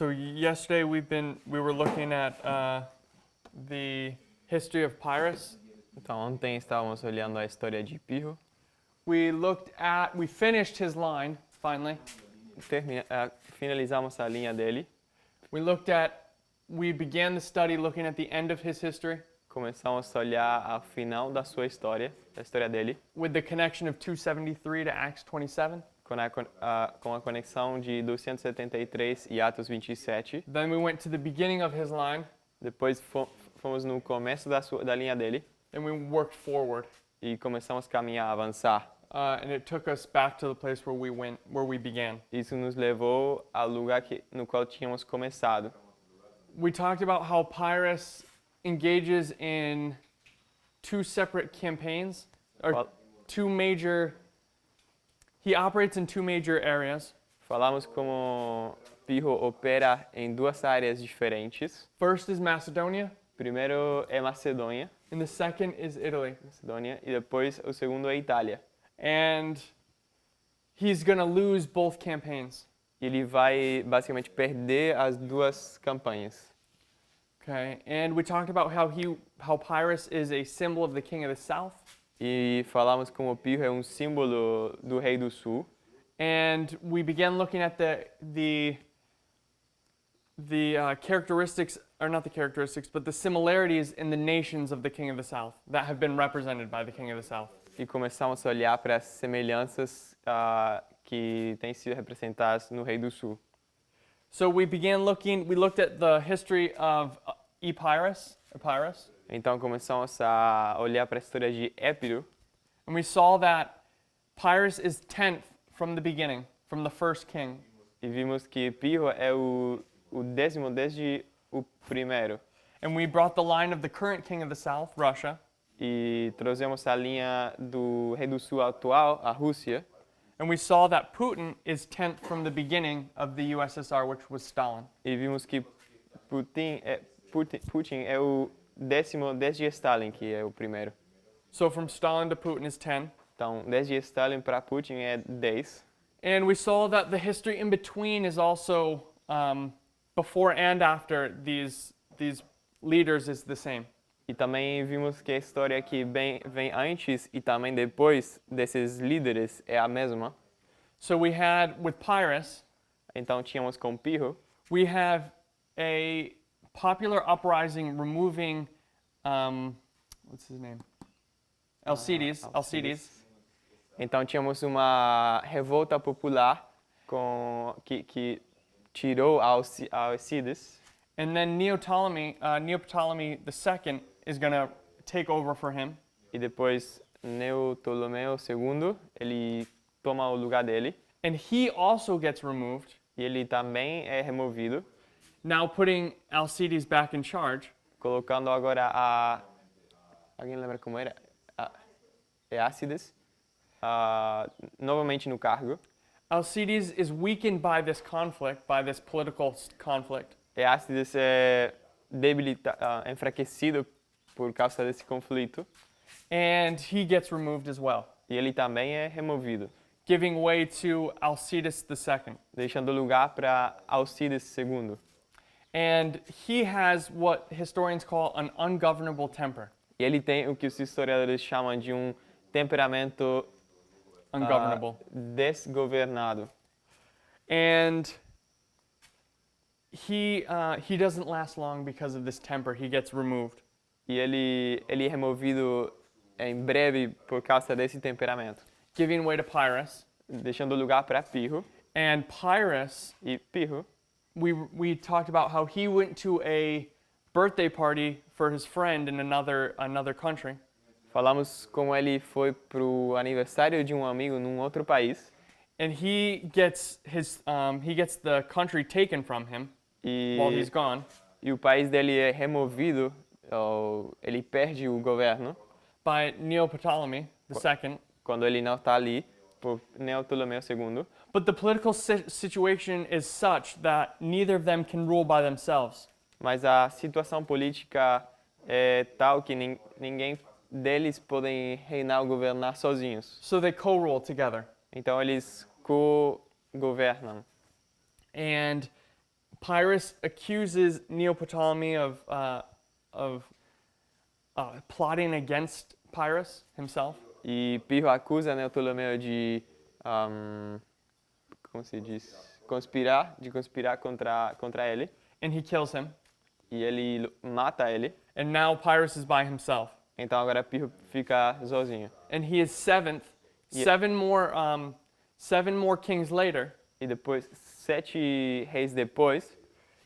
So yesterday we were looking at the history of Pyrrhus. Então, ontem estávamos olhando a história de Pirro. We finished his line finally. Finalizamos a linha dele. We began the study looking at the end of his history. Começamos a olhar ao final da sua história, da história dele, With the connection of 273 to Acts 27. com a conexão de 273 e Atos 27. Then we went to the beginning of his line. Depois fomos no começo da linha dele And we worked forward. e começamos a caminhar, a avançar. And it took us back to the place where we began. Isso nos levou ao lugar no qual tínhamos começado. We talked about how Pyrrhus engages in two separate campaigns, or he operates in two major areas. Falamos como Pirro opera em duas áreas diferentes. First is Macedonia, Primeiro é Macedônia, and the second is Italy. e depois o segundo é Itália. And he's going to lose both campaigns. Ele vai basicamente perder as duas campanhas. Okay, and we talked about how Pyrrhus is a symbol of the king of the south. E falamos como Pirro é símbolo do rei do sul. And we began looking at the characteristics, or not the characteristics, but the similarities in the nations of the king of the south that have been represented by the king of the south. E começamos a olhar para as semelhanças que têm sido representadas no rei do sul. So we looked at the history of Pyrrhus. Então começamos a olhar para a história de Épiro. And we saw that Pyrrhus is 10th from the beginning, from the first king. E vimos que Pirro é o 10º desde o primeiro. And we brought the line of the current king of the south, Russia. E trouxemos a linha do rei do sul atual, a Rússia. And we saw that Putin is 10th from the beginning of the USSR, which was Stalin. E vimos que Putin é o 10º desde Stalin, que é o primeiro. So from Stalin to Putin is 10. Então, desde Stalin para Putin é 10. And we saw that the history in between is also, before and after these leaders, is the same. E também vimos que a história que vem antes e também depois desses líderes é a mesma. So we had, with Pyrrhus, Então tínhamos com Pirro, we have a popular uprising removing, what's his name? Alcides. Então tínhamos uma revolta popular que tirou Alcides. And then Neoptolemy II is going to take over for him. E depois Neoptolomeu II, ele toma o lugar dele. And he also gets removed, E ele também é removido, now putting Alcides back in charge. colocando agora alguém lembra como era? Ácides, novamente no cargo. Alcides is weakened by this conflict, by this political conflict. Ácides é enfraquecido por causa desse conflito. And he gets removed as well, E ele também é removido, giving way to Alcides II. deixando lugar para Alcides II. And he has what historians call an ungovernable temper. E ele tem o que os historiadores chamam de temperamento Ungovernable. desgovernado. And he doesn't last long because of this temper. He gets removed. E ele é removido em breve por causa desse temperamento, Giving way to Pyrrhus. deixando lugar para Pirro. And Pyrrhus, E Pirro, we talked about how he went to a birthday party for his friend in another country. falamos como ele foi pro aniversário de amigo num outro país. And he gets the country taken from him while he's gone E o país dele é removido, ou ele perde o governo by Neoptolemy II. quando ele não está ali, por Neoptolomeu II. But the political situation is such that neither of them can rule by themselves. Mas a situação política é tal que ninguém deles podem reinar ou governar sozinhos. So they co-rule together. Então eles co-governam. And Pyrrhus accuses Neoptolemy of plotting against Pyrrhus himself. E Pirro acusa, né, o Ptolomeu de, como se diz, conspirar contra ele. And he kills him. E ele mata ele. And now Pyrrhus is by himself. Então agora Pirro fica sozinho. And he is seventh. Yeah. Seven more kings later, E depois, 7 reis depois,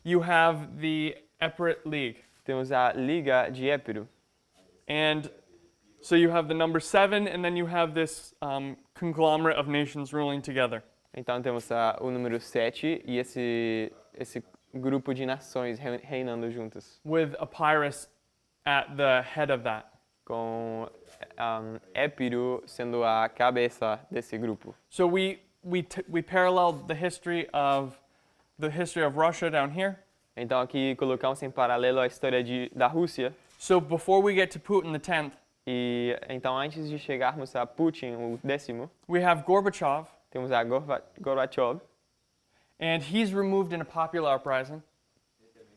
you have the Epirot League. temos a Liga de Épiro. And so you have the number 7, and then you have this conglomerate of nations ruling together. Então temos o número 7 e esse grupo de nações reinando juntas, With Epirus at the head of that. com Épiro sendo a cabeça desse grupo. So we paralleled the history of Russia down here. Então aqui colocamos em paralelo a história da Rússia. So before we get to Putin the 10th, E então antes de chegarmos a Putin, o 10º, we have Gorbachev, temos a Gorbachev, and he's removed in a popular uprising.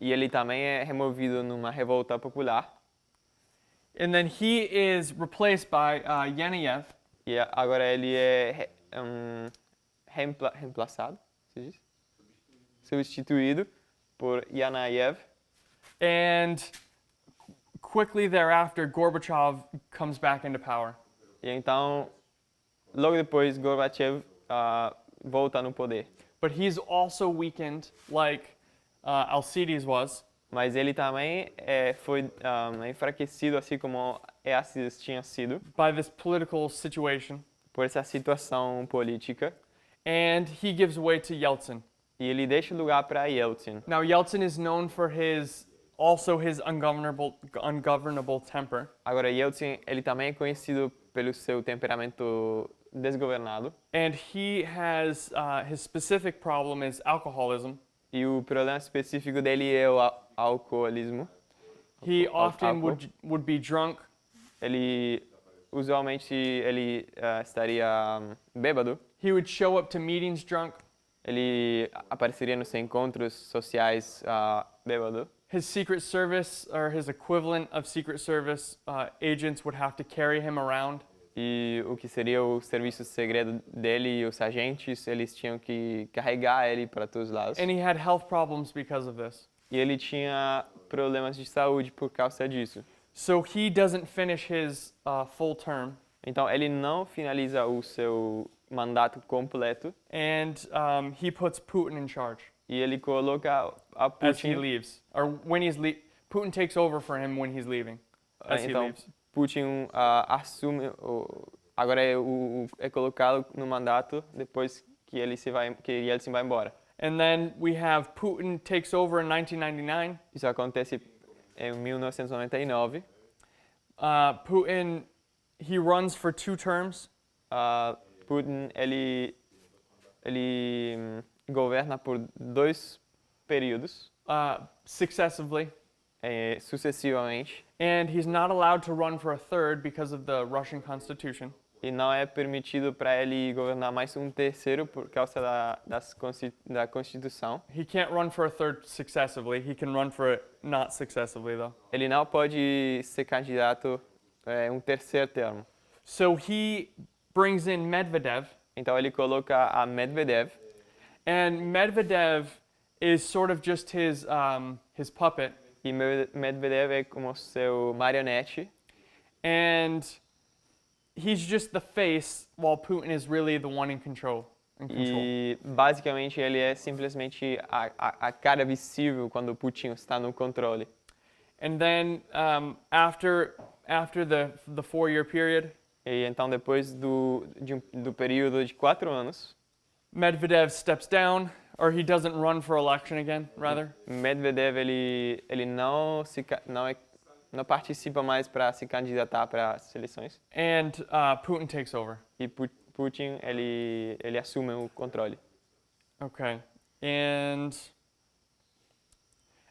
e ele também é removido numa revolta popular. And then he is replaced by Yenisei. E agora ele é reemplaçado, se diz? Substituído por Yanayev. And quickly thereafter, Gorbachev comes back into power. E então, logo depois, Gorbachev volta no poder. But he's also weakened, like Alcides was. Mas ele também foi enfraquecido, assim como Éacides tinha sido, By this political situation. por essa situação política. And he gives way to Yeltsin. E ele deixa o lugar para Yeltsin. Now, Yeltsin is known for his ungovernable temper. Agora, Yeltsin, ele também é conhecido pelo seu temperamento desgovernado. And he has, his specific problem is alcoholism. E o problema específico dele é o alcoolismo. He often Álcool. would be drunk. Ele, usualmente, estaria bêbado. He would show up to meetings drunk. Ele apareceria nos encontros sociais bêbado. His Secret Service, or his equivalent of Secret Service agents, would have to carry him around. E o que seria o serviço segredo dele e os agentes, eles tinham que carregar ele para todos os lados. And he had health problems because of this. E ele tinha problemas de saúde por causa disso. So he doesn't finish his full term. Então ele não finaliza o seu mandato completo And he puts Putin in charge e ele coloca a as he Putin. leaves. Or when he's Putin takes over for him when he's leaving. As he Então leaves. Putin assume, agora é colocado no mandato depois que Yeltsin vai embora. And then we have Putin takes over in 1999. Isso acontece em 1999. Putin, he runs for 2 terms. Putin ele governa por 2 períodos Successively. sucessivamente And he's not allowed to run for a 3rd because of the Russian Constitution. e não é permitido para ele governar mais um terceiro por causa da Constituição. He can't run for a 3rd successively. He can run for it not successively, though. Ele não pode ser candidato um terceiro termo. So he brings in Medvedev. Então ele coloca a Medvedev And Medvedev is sort of just his puppet. e Medvedev é como seu marionete And he's just the face while Putin is really the one in control. e basicamente ele é simplesmente a cara visível quando Putin está no controle. And then after the 4-year period, E então depois do período de 4 anos, Medvedev steps down, or he doesn't run for election again, rather. Medvedev ele não participa mais para se candidatar para as eleições And Putin takes over. e Putin ele assume o controle. Okay. And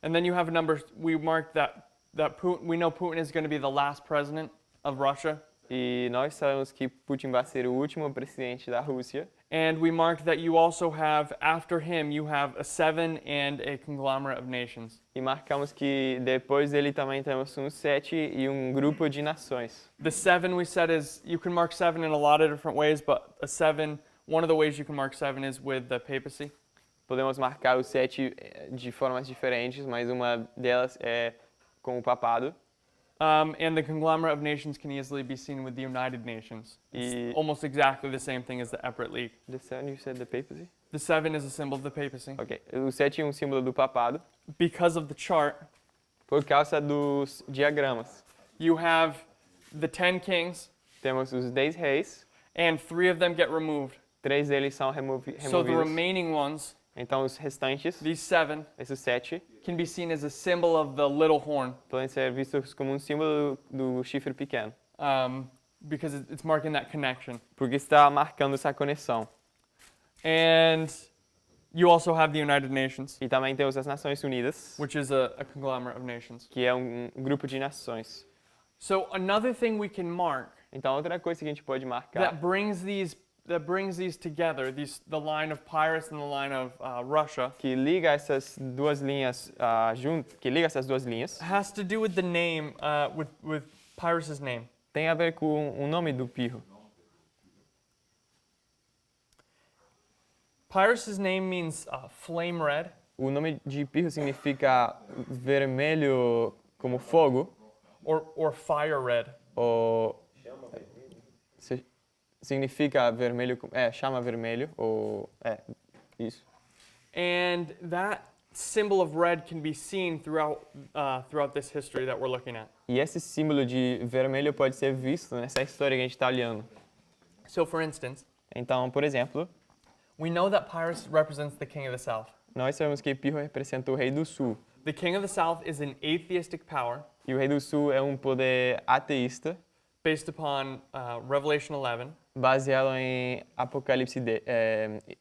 then you have a number. We marked that Putin. We know Putin is going to be the last president of Russia. E nós sabemos que Putin vai ser o último presidente da Rússia. And we mark that you also have, after him, you have a seven and a conglomerate of nations. E marcamos que depois dele também temos um 7 e um grupo de nações. The seven we said is, you can mark seven in a lot of different ways, but a seven, one of the ways you can mark seven is with the papacy. Podemos marcar o 7 de formas diferentes, mas uma delas é com o papado. And the conglomerate of nations can easily be seen with the United Nations. It's E almost exactly the same thing as the Epirate League. the 7 you said the papacy? The seven is a symbol of the papacy. Ok. O 7 é um símbolo do papado Because of the chart, por causa dos diagramas. you have the 10 kings, Temos os 10 reis, and 3 of them get removed. 3 deles são So the removidos. remaining ones, Então os restantes, these 7, esses 7, can be seen as a symbol of the little horn, podem ser vistos como um símbolo do chifre pequeno, because it's marking that connection. porque está marcando essa conexão. And you also have the United Nations, E também temos as Nações Unidas, which is a conglomerate of nations. que é um grupo de nações. So another thing we can mark Então outra coisa que a gente pode marcar that brings these together, the line of Pyrrhus and the line of Russia, que liga essas duas linhas has to do with the name, with Pyrrhus's name. tem a ver com o nome do Pirro. Pyrrhus's name means flame red, O nome de Pirro significa vermelho como fogo, or fire red. ou significa vermelho, chama vermelho, ou isso. And that symbol of red can be seen throughout this history that we're looking at. E esse símbolo de vermelho pode ser visto nessa história que a gente está olhando. So for instance, Então, por exemplo, we know that Pyrrhus represents the king of the south. nós sabemos que Pirro representa o rei do sul. The king of the south is an atheistic power E o rei do sul é um poder ateísta, based upon Revelation 11, baseado em Apocalipse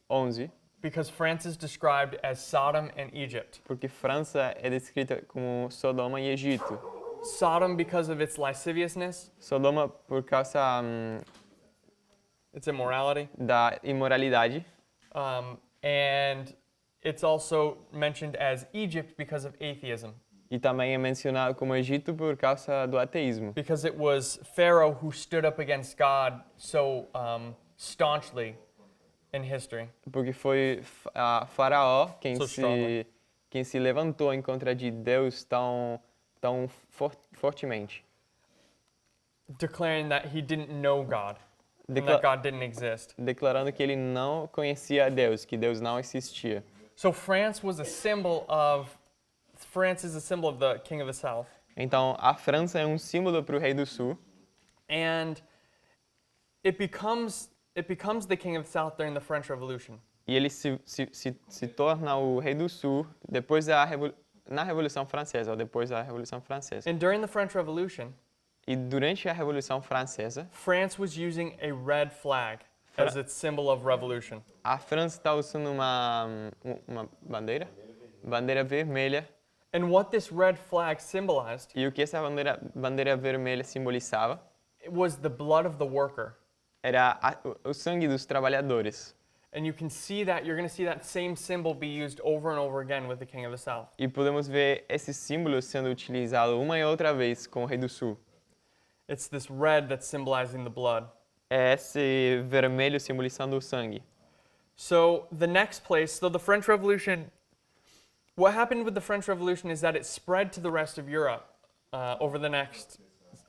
11, because France is described as Sodom and Egypt. porque França é descrita como Sodoma e Egito. Sodom because of its lasciviousness, Sodoma por causa its immorality, da imoralidade, and it's also mentioned as Egypt because of atheism, e também é mencionado como Egito por causa do ateísmo, because it was Pharaoh who stood up against God so staunchly in history. porque foi Faraó So strongly. quem se levantou em contra de Deus tão fortemente, Declaring that he didn't know God, and Decla- that God didn't exist. declarando que ele não conhecia Deus, que Deus não existia. So France is a symbol of the king of the south. Então, a França é um símbolo para o rei do sul, And it becomes the king of the south during the French Revolution. e ele se torna o rei do sul na Revolução Francesa, ou depois da Revolução Francesa. And during the French Revolution, E durante a Revolução Francesa, France was using a red flag as its symbol of revolution. a França está usando uma bandeira vermelha, And what this red flag symbolized e o que essa bandeira vermelha simbolizava was the blood of the worker. era o sangue dos trabalhadores. And you can see that, you're going to see that same symbol be used over and over again with the king of the south. E podemos ver esse símbolo sendo utilizado uma e outra vez com o rei do sul. It's this red that's symbolizing the blood. É esse vermelho simbolizando o sangue. So the next place, so the French Revolution, what happened with the French Revolution is that it spread to the rest of Europe over the next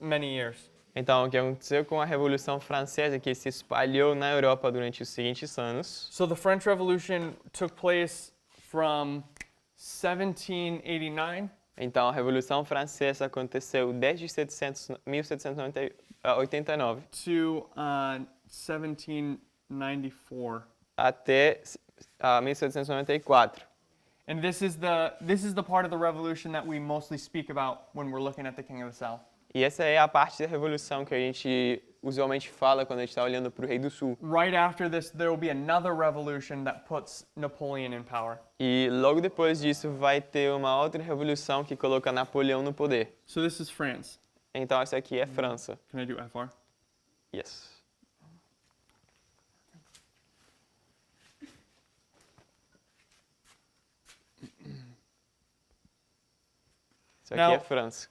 many years. Então, o que aconteceu com a Revolução Francesa é que se espalhou na Europa durante os seguintes anos. So the French Revolution took place from 1789 Então, a Revolução Francesa aconteceu desde 1789 to 1794. até 1794. And this is the part of the revolution that we mostly speak about when we're looking at the King of the South. E essa é a parte da Revolução que a gente usualmente fala quando a gente está olhando para o Rei do Sul. Right after this, there will be another revolution that puts Napoleon in power. E logo depois disso vai ter uma outra revolução que coloca Napoleão no poder. So this is France. Então essa aqui é França. Can I do FR? Yes. Isso aqui Now- é França.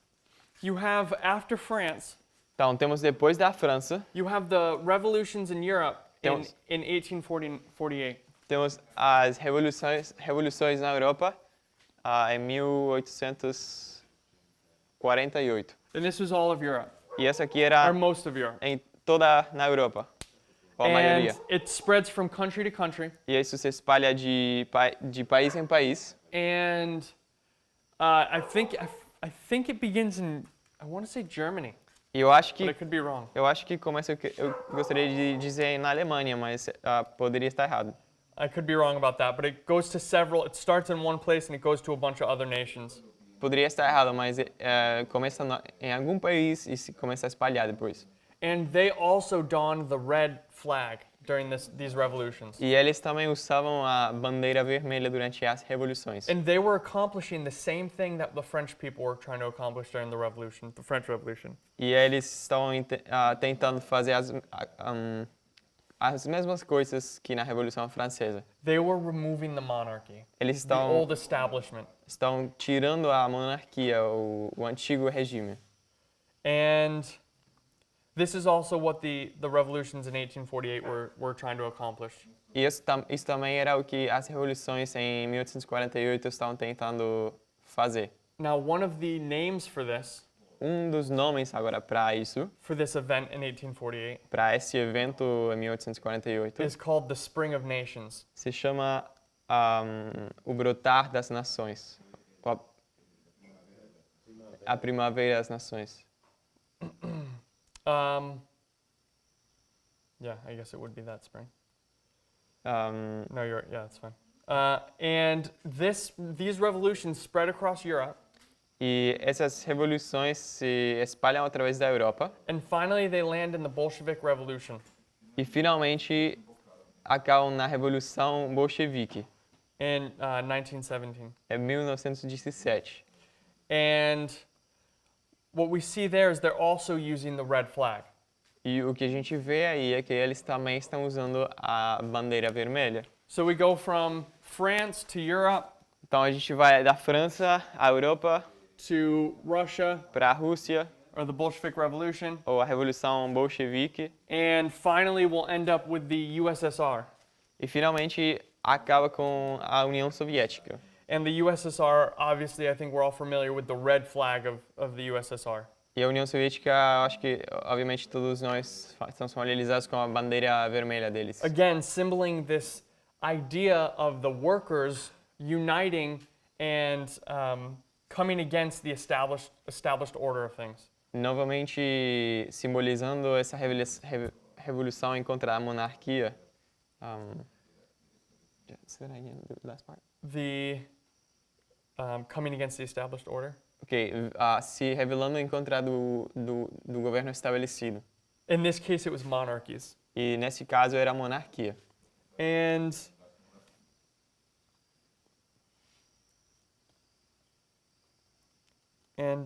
You have, after France, Então, temos depois da França, you have the revolutions in Europe Temos- in 1848. temos as revoluções na Europa em 1848. And this was all of Europe, E essa aqui or era most of Europe. em toda na Europa, ou a And maioria. it spreads from country to country. E isso se espalha de país em país. And I think it begins in, I want to say Germany, E eu acho but I que could be wrong. começa, eu gostaria de dizer na Alemanha, mas poderia estar errado. I could be wrong about that, but it goes to several. It starts in one place and it goes to a bunch of other nations. Poderia estar errado, mas começa em algum país e se começa a espalhar depois. And they also donned the red flag during these revolutions. E eles também usavam a bandeira vermelha durante as revoluções. And they were accomplishing the same thing that the French people were trying to accomplish during the revolution, the French Revolution. E eles estavam tentando fazer as mesmas coisas que na Revolução Francesa. They were removing the monarchy, Eles the old establishment. estão tirando a monarquia, o antigo regime. And this is also what the revolutions in 1848 were trying to accomplish. E isso também era o que as revoluções em 1848 estavam tentando fazer. Now, one of the names for Dos nomes agora para isso, this event in 1848, para esse evento em 1848, is called the Spring of Nations. se chama o brotar das nações, ou a primavera das nações. Yeah, I guess it would be that spring. Um, No, yeah, that's fine. And these revolutions spread across Europe, E essas revoluções se espalham através da Europa and finally they land in the Bolshevik Revolution e finalmente acabam na Revolução Bolchevique, in 1917. em 1917. And what we see there is they're also using the red flag. E o que a gente vê aí é que eles também estão usando a bandeira vermelha. So we go from France to Europe Então a gente vai da França à Europa, to Russia, para a Rússia, or the Bolshevik Revolution, ou a Revolução Bolchevique, and finally we'll end up with the USSR. e finalmente acaba com a União Soviética. And the USSR, obviously, I think we're all familiar with the red flag of the USSR. E a União Soviética, acho que obviamente todos nós estamos familiarizados com a bandeira vermelha deles. Again, symboling this idea of the workers uniting and coming against the established order of things. Novamente simbolizando essa revolução em contra a monarquia. Say that again, the last part. The coming against the established order. Ok, se rebelando em contra do governo estabelecido. In this case, it was monarchies. E nesse caso era a monarquia. And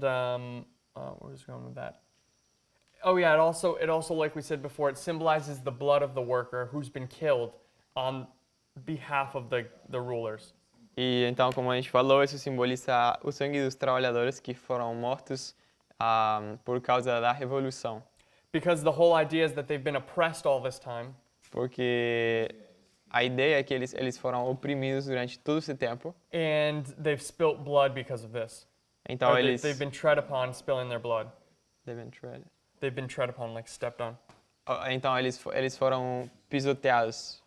where was I going with that? Oh yeah, it also like we said before, it symbolizes the blood of the worker who's been killed on behalf of the rulers. E então, como a gente falou, isso simboliza o sangue dos trabalhadores que foram mortos por causa da revolução. Because the whole idea is that they've been oppressed all this time. Porque a ideia é que eles foram oprimidos durante todo esse tempo. And they've spilt blood because of this. Então Or eles they've been tread upon, spilling their blood. They've been Tread upon, like stepped on. Então eles foram pisoteados.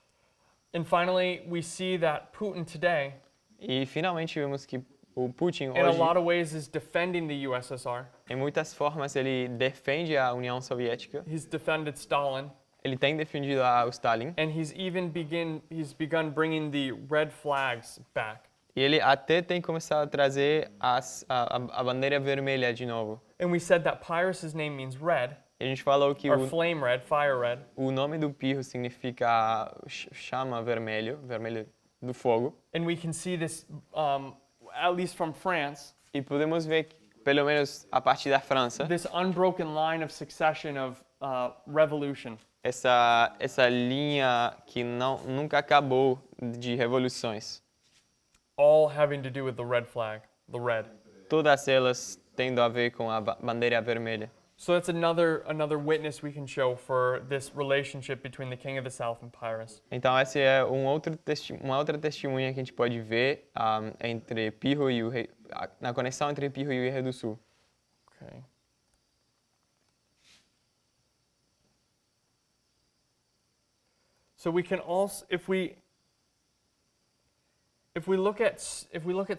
And finally, we see that Putin today, E finalmente vimos que o Putin in a hoje, lot of ways, is defending the USSR. em muitas formas, ele defende a União Soviética. He's defended Stalin, Ele tem defendido o Stalin. and he's begun bringing the red flags back. E ele até tem começado a trazer a bandeira vermelha de novo. And we said that Pyrrhus's name means red, E a gente falou que or flame red, fire red. o nome do Pirro significa chama vermelho, vermelho do fogo. And we can see this, at least from France, E podemos ver, pelo menos a partir da França, this unbroken line of succession of revolution. Essa linha que nunca acabou de revoluções. All having to do with the red flag, the red. Todas elas tendo a ver com a bandeira vermelha. So that's another witness we can show for this relationship between the King of the South and Pyrrhus. Então essa é uma outra testemunha que a gente pode ver entre Pirro e o rei, na conexão entre Pirro e o rei do Sul. Okay. So we can also, if we look at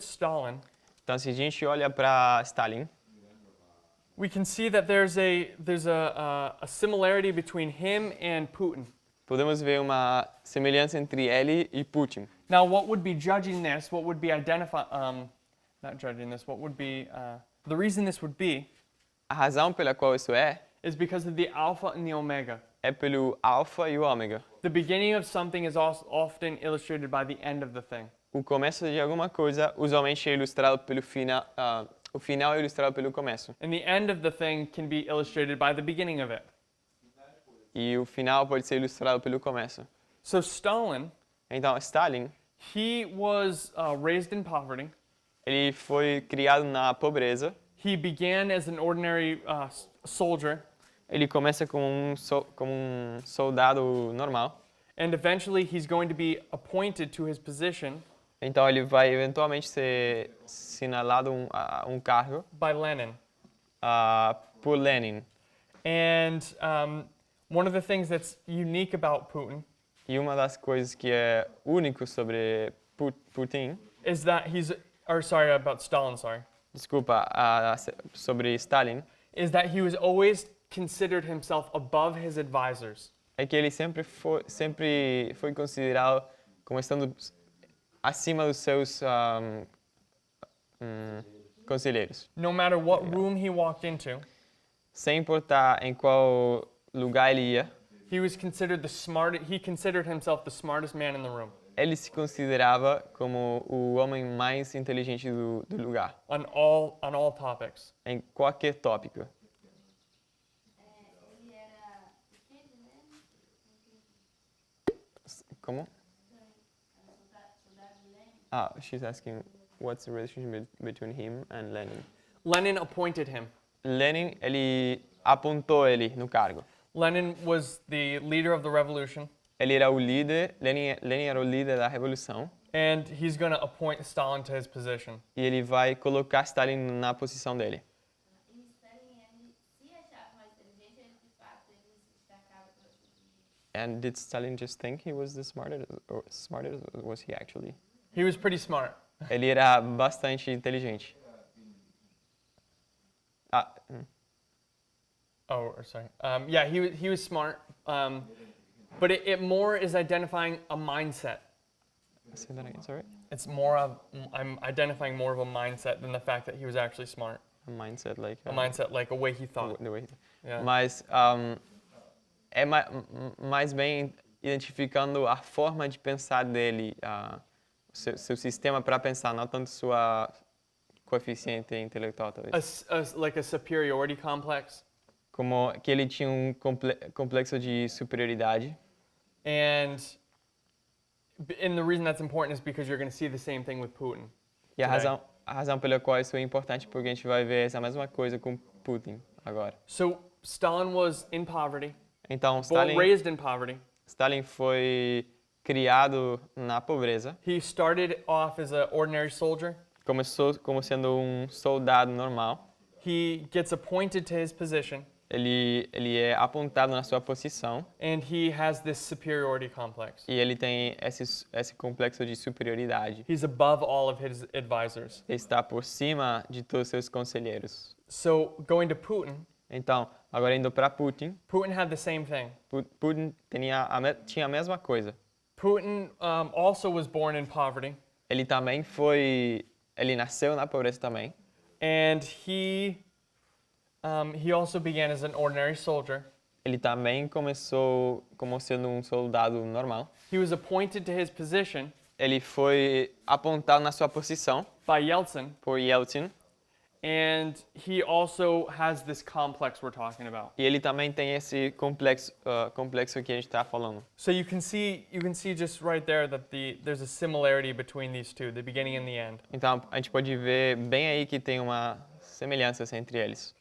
Stalin, Então se a gente olha para Stalin, we can see that there's a similarity between him and Putin. podemos ver uma semelhança entre ele e Putin. Now, what would be judging this? What would be not judging this? What would be the reason this would be? A razão pela qual isso Is because of the alpha and the omega. é pelo alfa e o ômega. The beginning of something is often illustrated by the end of the thing. O começo de alguma coisa usualmente é ilustrado pelo final, o final é ilustrado pelo começo. And the end of the thing can be illustrated by the beginning of it. E o final pode ser ilustrado pelo começo. So Stalin, Então, Stalin, he was raised in poverty. ele foi criado na pobreza. He began as an ordinary soldier, Ele começa como um soldado normal. and eventually he's going to be appointed to his position Então, ele vai eventualmente ser sinalado um cargo by Lenin. por Lenin. And one of the things that's unique about Putin E uma das coisas que é único sobre Putin, is that about Stalin, desculpa, sobre Stalin, is that he was always considered himself above his advisors. é que ele sempre foi considerado como estando acima dos seus conselheiros. No matter what room he walked into, Sem importar em qual lugar ele ia, he considered himself the smartest man in the room ele se considerava como o homem mais inteligente do lugar, on all topics. em qualquer tópico. Ele era filho, né? Como? Soldado de Lenin. She's asking what's the relationship between him and Lenin. Lenin appointed him. Lenin, ele apontou ele no cargo. Lenin was the leader of the revolution, Ele era o líder, Lenin era o líder da revolução, and he's going to appoint Stalin to his position. e ele vai colocar Stalin na posição dele. E Stalin, ele se achava mais inteligente, ele de fato ele se destacava pelas coisas. And did Stalin just think he was the smartest, or was he actually? He was pretty smart. Ele era bastante inteligente. Sorry. Yeah, he was smart, but it more is identifying a mindset. Say that again, sorry. It's more of I'm identifying more of a mindset than the fact that he was actually smart. A mindset, like A mindset, like a way he thought. the way he Yeah. Mas é mais bem identificando a forma de pensar dele, seu sistema para pensar, não tanto sua coeficiente intelectual, talvez. Like a superiority complex, Como que ele tinha um complexo de superioridade. and the reason that's important is because you're going to see the same thing with Putin. E a today. razão pela qual isso é importante porque a gente vai ver essa mesma coisa com Putin agora. So Stalin was in poverty, Então, Stalin, raised in poverty. Stalin foi criado na pobreza. He started off as an ordinary soldier. Começou como sendo um soldado normal. He gets appointed to his position, Ele é apontado na sua posição and he has this superiority complex. e ele tem esse complexo de superioridade. He's above all of his advisors. Ele está por cima de todos os seus conselheiros. So going to Putin, Então, agora indo para Putin, Putin had the same thing. Putin tinha a mesma coisa. Putin also was born in poverty, Ele nasceu na pobreza também. and he also began as an ordinary soldier. Ele também começou como sendo um soldado normal. He was appointed to his position Ele foi apontado na sua posição by Yeltsin, por Yeltsin And he also has this complex we're talking about. E ele também tem esse complexo que a gente está falando. So you can see just right there that there's a similarity between these two, the beginning and the end. Então a gente pode ver bem aí que tem uma semelhança entre eles.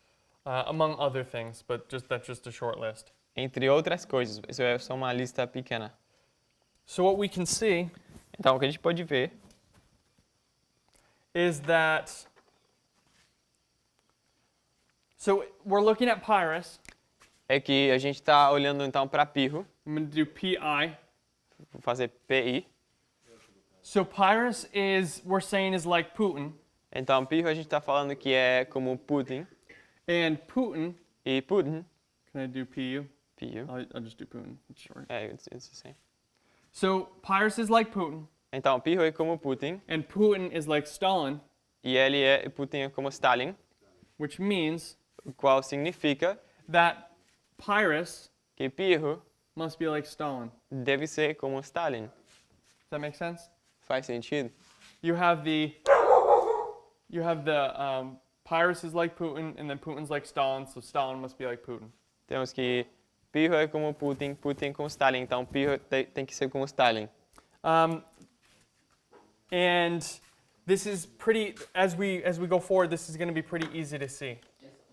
Among other things, but that's just a short list. Entre outras coisas, isso é só uma lista pequena. So what we can see Então o que a gente pode ver is that, so we're looking at Pyrrhus. é que a gente está olhando então para Pirro, I'm going to do PI. vou fazer PI. So Pyrrhus we're saying is like Putin, Então Pirro a gente está falando que é como Putin, and Putin, e Putin, can I do PU? Pirro, I'll just do Putin, it's short. it's the same. So Pyrrhus is like Putin, Então Pirro é como Putin, and Putin is like Stalin, e Putin é como Stalin, which means o qual significa that Pyrrhus que Pirro must be like Stalin. deve ser como Stalin. Does that make sense? Faz sentido? You have the Pyrrhus is like Putin, and then Putin's like Stalin, so Stalin must be like Putin. Temos que Pirro é como Putin, Putin como Stalin, então Pirro tem que ser como Stalin. And this is pretty, as we go forward, this is going to be pretty easy to see.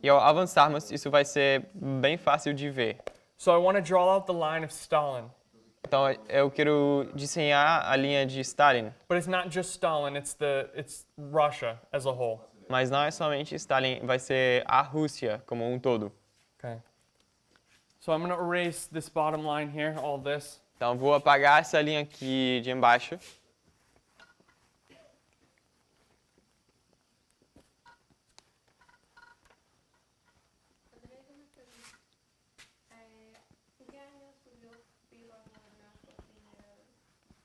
E ao avançarmos, isso vai ser bem fácil de ver. So I want to draw out the line of Stalin. Então eu quero desenhar a linha de Stalin, But it's not just Stalin, it's Russia as a whole. mas não é somente Stalin, vai ser a Rússia como um todo. Okay. So I'm going to erase this bottom line here, all this. Então vou apagar essa linha aqui de embaixo. Poderia ter uma pergunta. Em que ano subiu Pilo na cortina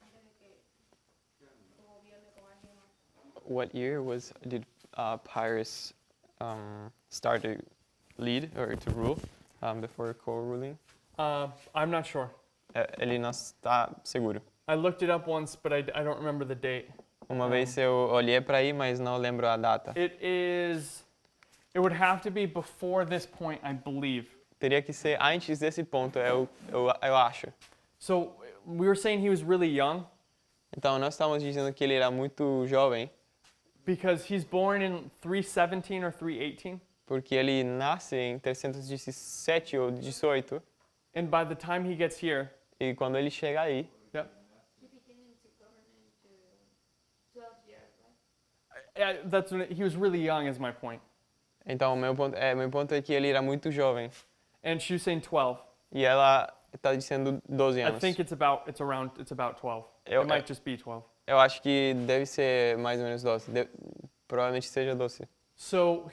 antes de que o governo com a Dilma? What year did Pyrrhus start to lead or to rule before co-ruling? I'm not sure. Ele não está seguro. I looked it up once, but I don't remember the date. Uma vez eu olhei para aí, mas não lembro a data. It would have to be before this point, I believe. Teria que ser antes desse ponto, eu acho. So we were saying he was really young Então nós estamos dizendo que ele era muito jovem, because he's born in 317 or 318. porque ele nasce em 317 ou 18, And by the time he gets here, e quando ele chega aí, yep, He beginning to govern to 12 years, right? he was really young is my point. então meu ponto é que ele era muito jovem. And she was saying 12. E ela está dizendo 12 I anos. think it's about 12. It might just be 12. Eu acho que deve ser mais ou menos 12. Provavelmente seja 12. So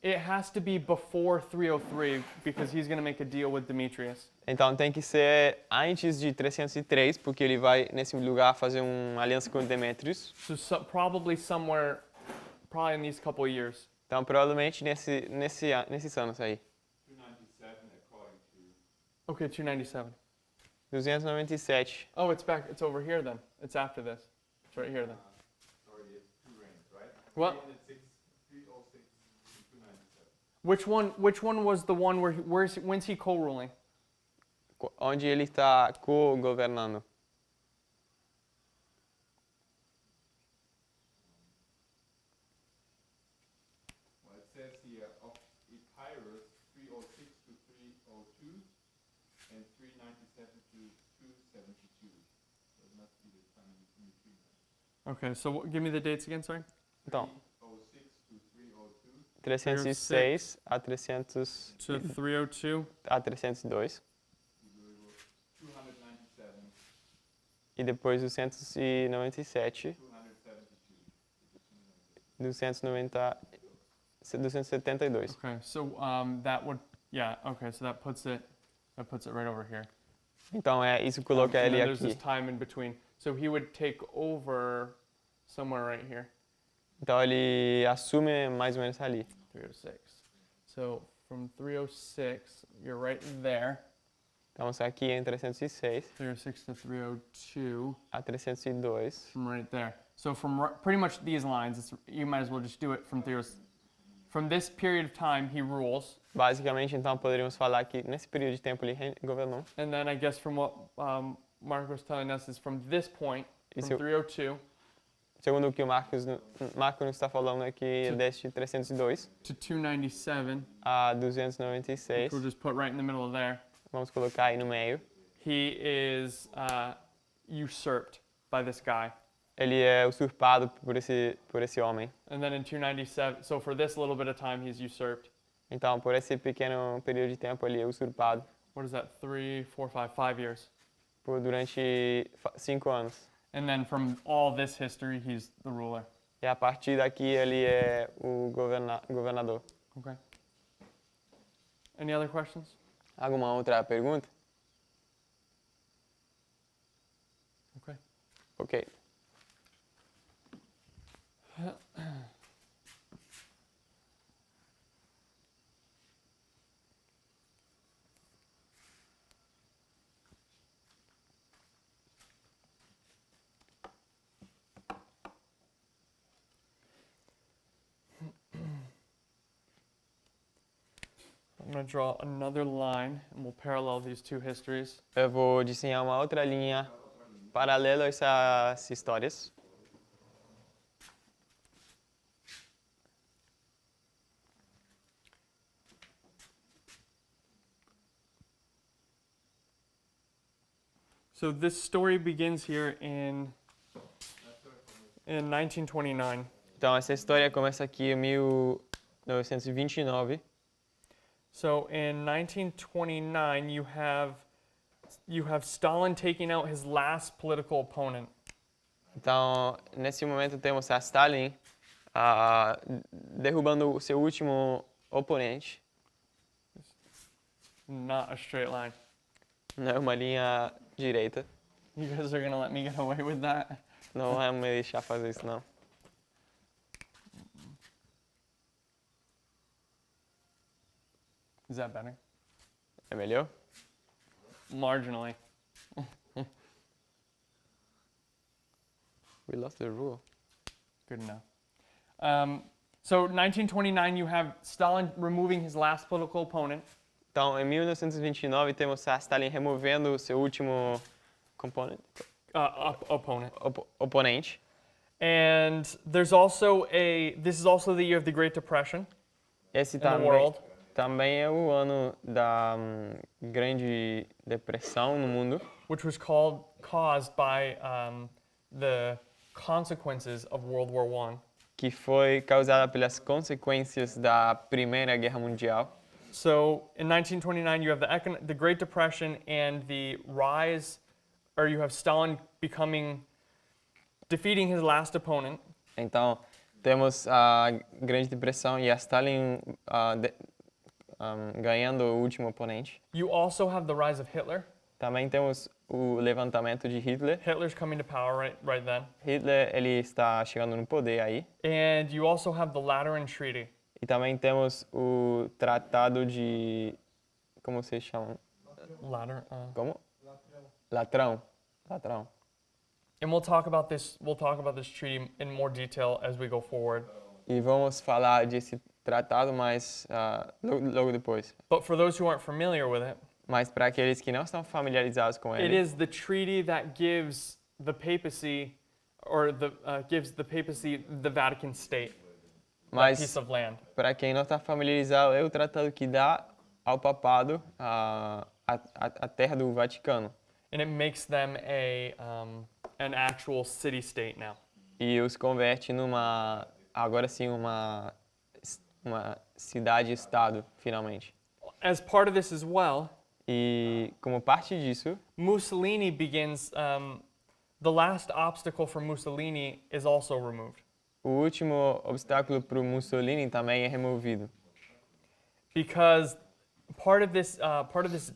it has to be before 303 because he's going to make a deal with Demetrius. Então tem que ser antes de 303, porque ele vai nesse lugar fazer uma aliança com Demetrius. So probably in these couple of years. Então provavelmente nesses anos aí. 297 according to Okay, 297. 297. Oh, it's back. It's over here then. It's after this. It's right here then. already it's two reigns, right? What? 306 and 297. Which one was the one when's he co-ruling? Onde ele está co-governando. Well, it says here of Epirus 306 to 302 and 397 to 272. So it must be the time in between. Okay, so give me the dates again, sorry. Então, 306 to 302. 306 a 300 To 302. a 302 297, e depois 297, 272. 272. Okay, so so that puts it right over here. Então isso coloca And ele then there's this aqui. time in between. So he would take over somewhere right here. Então ele assume mais ou menos ali. 306. So from 306, you're right there. Então aqui em 306 306 to 302, a 302. from right there. So from pretty much these lines, you might as well just do it from From this period of time, he rules. Basicamente, então, poderíamos falar que nesse período de tempo ele governou. And then I guess from what Mark was telling us is from this point, E from se eu- 302 Segundo o que o Marco nos está falando aqui, Sim. deste 302 to 297, a which 296, we'll just put right in the middle of there, vamos colocar aí no meio, he is usurped by this guy. ele é usurpado por esse homem. And then in 297, so for this little bit of time, he's usurped. Então, por esse pequeno período de tempo, ele é usurpado What is that? 3, 4, 5 years. durante 5 anos. And then from all this history, he's the ruler. E a partir daqui, ele é o governador. Okay. Any other questions? Alguma outra pergunta? Okay. Ok. I'm going to draw another line, and we'll parallel these two histories. Eu vou desenhar uma outra linha paralela a essas histórias. So this story begins here in 1929. Então, essa história começa aqui em 1929. So in 1929, you have Stalin taking out his last political opponent. Então, nesse momento temos a Stalin derrubando o seu último oponente. Not a straight line. Não é uma linha direita. You guys are gonna let me get away with that? Não vai me deixar fazer isso, não. Is that better? É melhor? Marginally. We lost the rule. Good enough. So 1929, you have Stalin removing his last political opponent. Então, em 1929, temos a Stalin removendo o seu último Opponent. oponente. And this is also the year of the Great Depression Esse in the world. também é o ano da Grande Depressão no mundo, Which was caused by the consequences of World War I. que foi causada pelas consequências da Primeira Guerra Mundial. So in 1929, you have the Great Depression and the rise, or you have Stalin defeating his last opponent. Então, temos a Grande Depressão e a Stalin ganhando o último oponente. You also have the rise of Hitler. Também temos o levantamento de Hitler. Hitler's coming to power right then. Hitler ele está chegando no poder aí. And you also have the Lateran Treaty. E também temos o Tratado de... Como se chama? Como? Latrão. Latrão. And we'll talk about this treaty in more detail as we go forward. E vamos falar desse tratado mais logo depois. But for those who aren't familiar with it, Mas para aqueles que não estão familiarizados com it ele, is the treaty that gives the papacy, the Vatican State, that piece mas of land. para quem não está familiarizado, é o tratado que dá ao papado a terra do Vaticano. And it makes them an actual city-state now. E os converte agora sim, uma cidade-estado, finalmente. As part of this as well, E como parte disso, Mussolini begins, the last obstacle for Mussolini is also removed. o último obstáculo para o Mussolini também é removido. Because part of this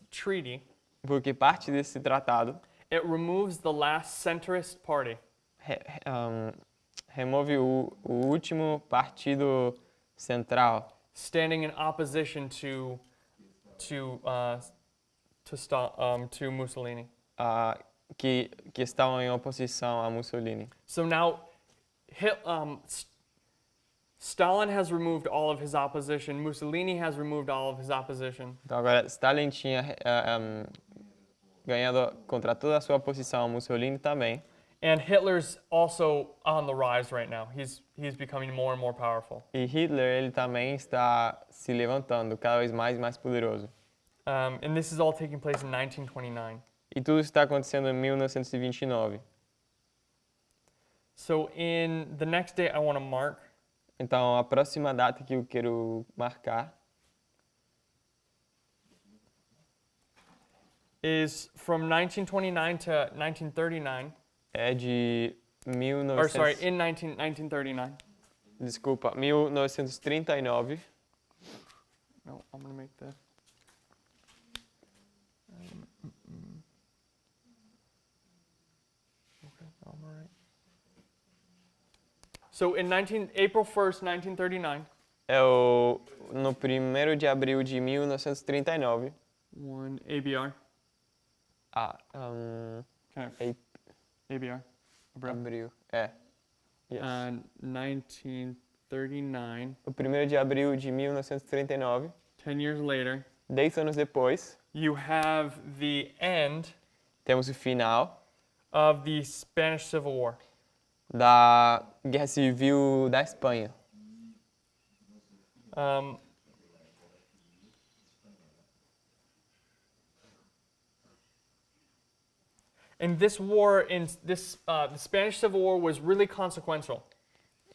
treaty, Porque parte desse tratado it removes the last centrist party. remove o último partido central Standing in opposition to Mussolini. que estavam em oposição a Mussolini. So now, Stalin has removed all of his opposition. Mussolini has removed all of his opposition. Então agora Stalin tinha ganhado contra toda a sua oposição, Mussolini também. And Hitler's also on the rise right now. He's becoming more and more powerful. E Hitler, ele também está se levantando cada vez mais e mais poderoso. And this is all taking place in 1929. E tudo está acontecendo em 1929. So in the next date I want to mark Então, a próxima data que eu quero marcar is from 1929 to 1939. é de Or sorry, in 1939. Desculpa, 1939. No, I'm going to make the... Okay, I'm all right. So in April 1st, 1939, No 1º de abril de 1939. one ABR, Ah, kind of Ap- ABR, Abril. abril. É. Yes. 1939, O 1º de abril de 1939, 10 years later, 10 anos depois, you have the end temos o final of the Spanish Civil War. da Guerra Civil da Espanha. And this war, the Spanish Civil War was really consequential.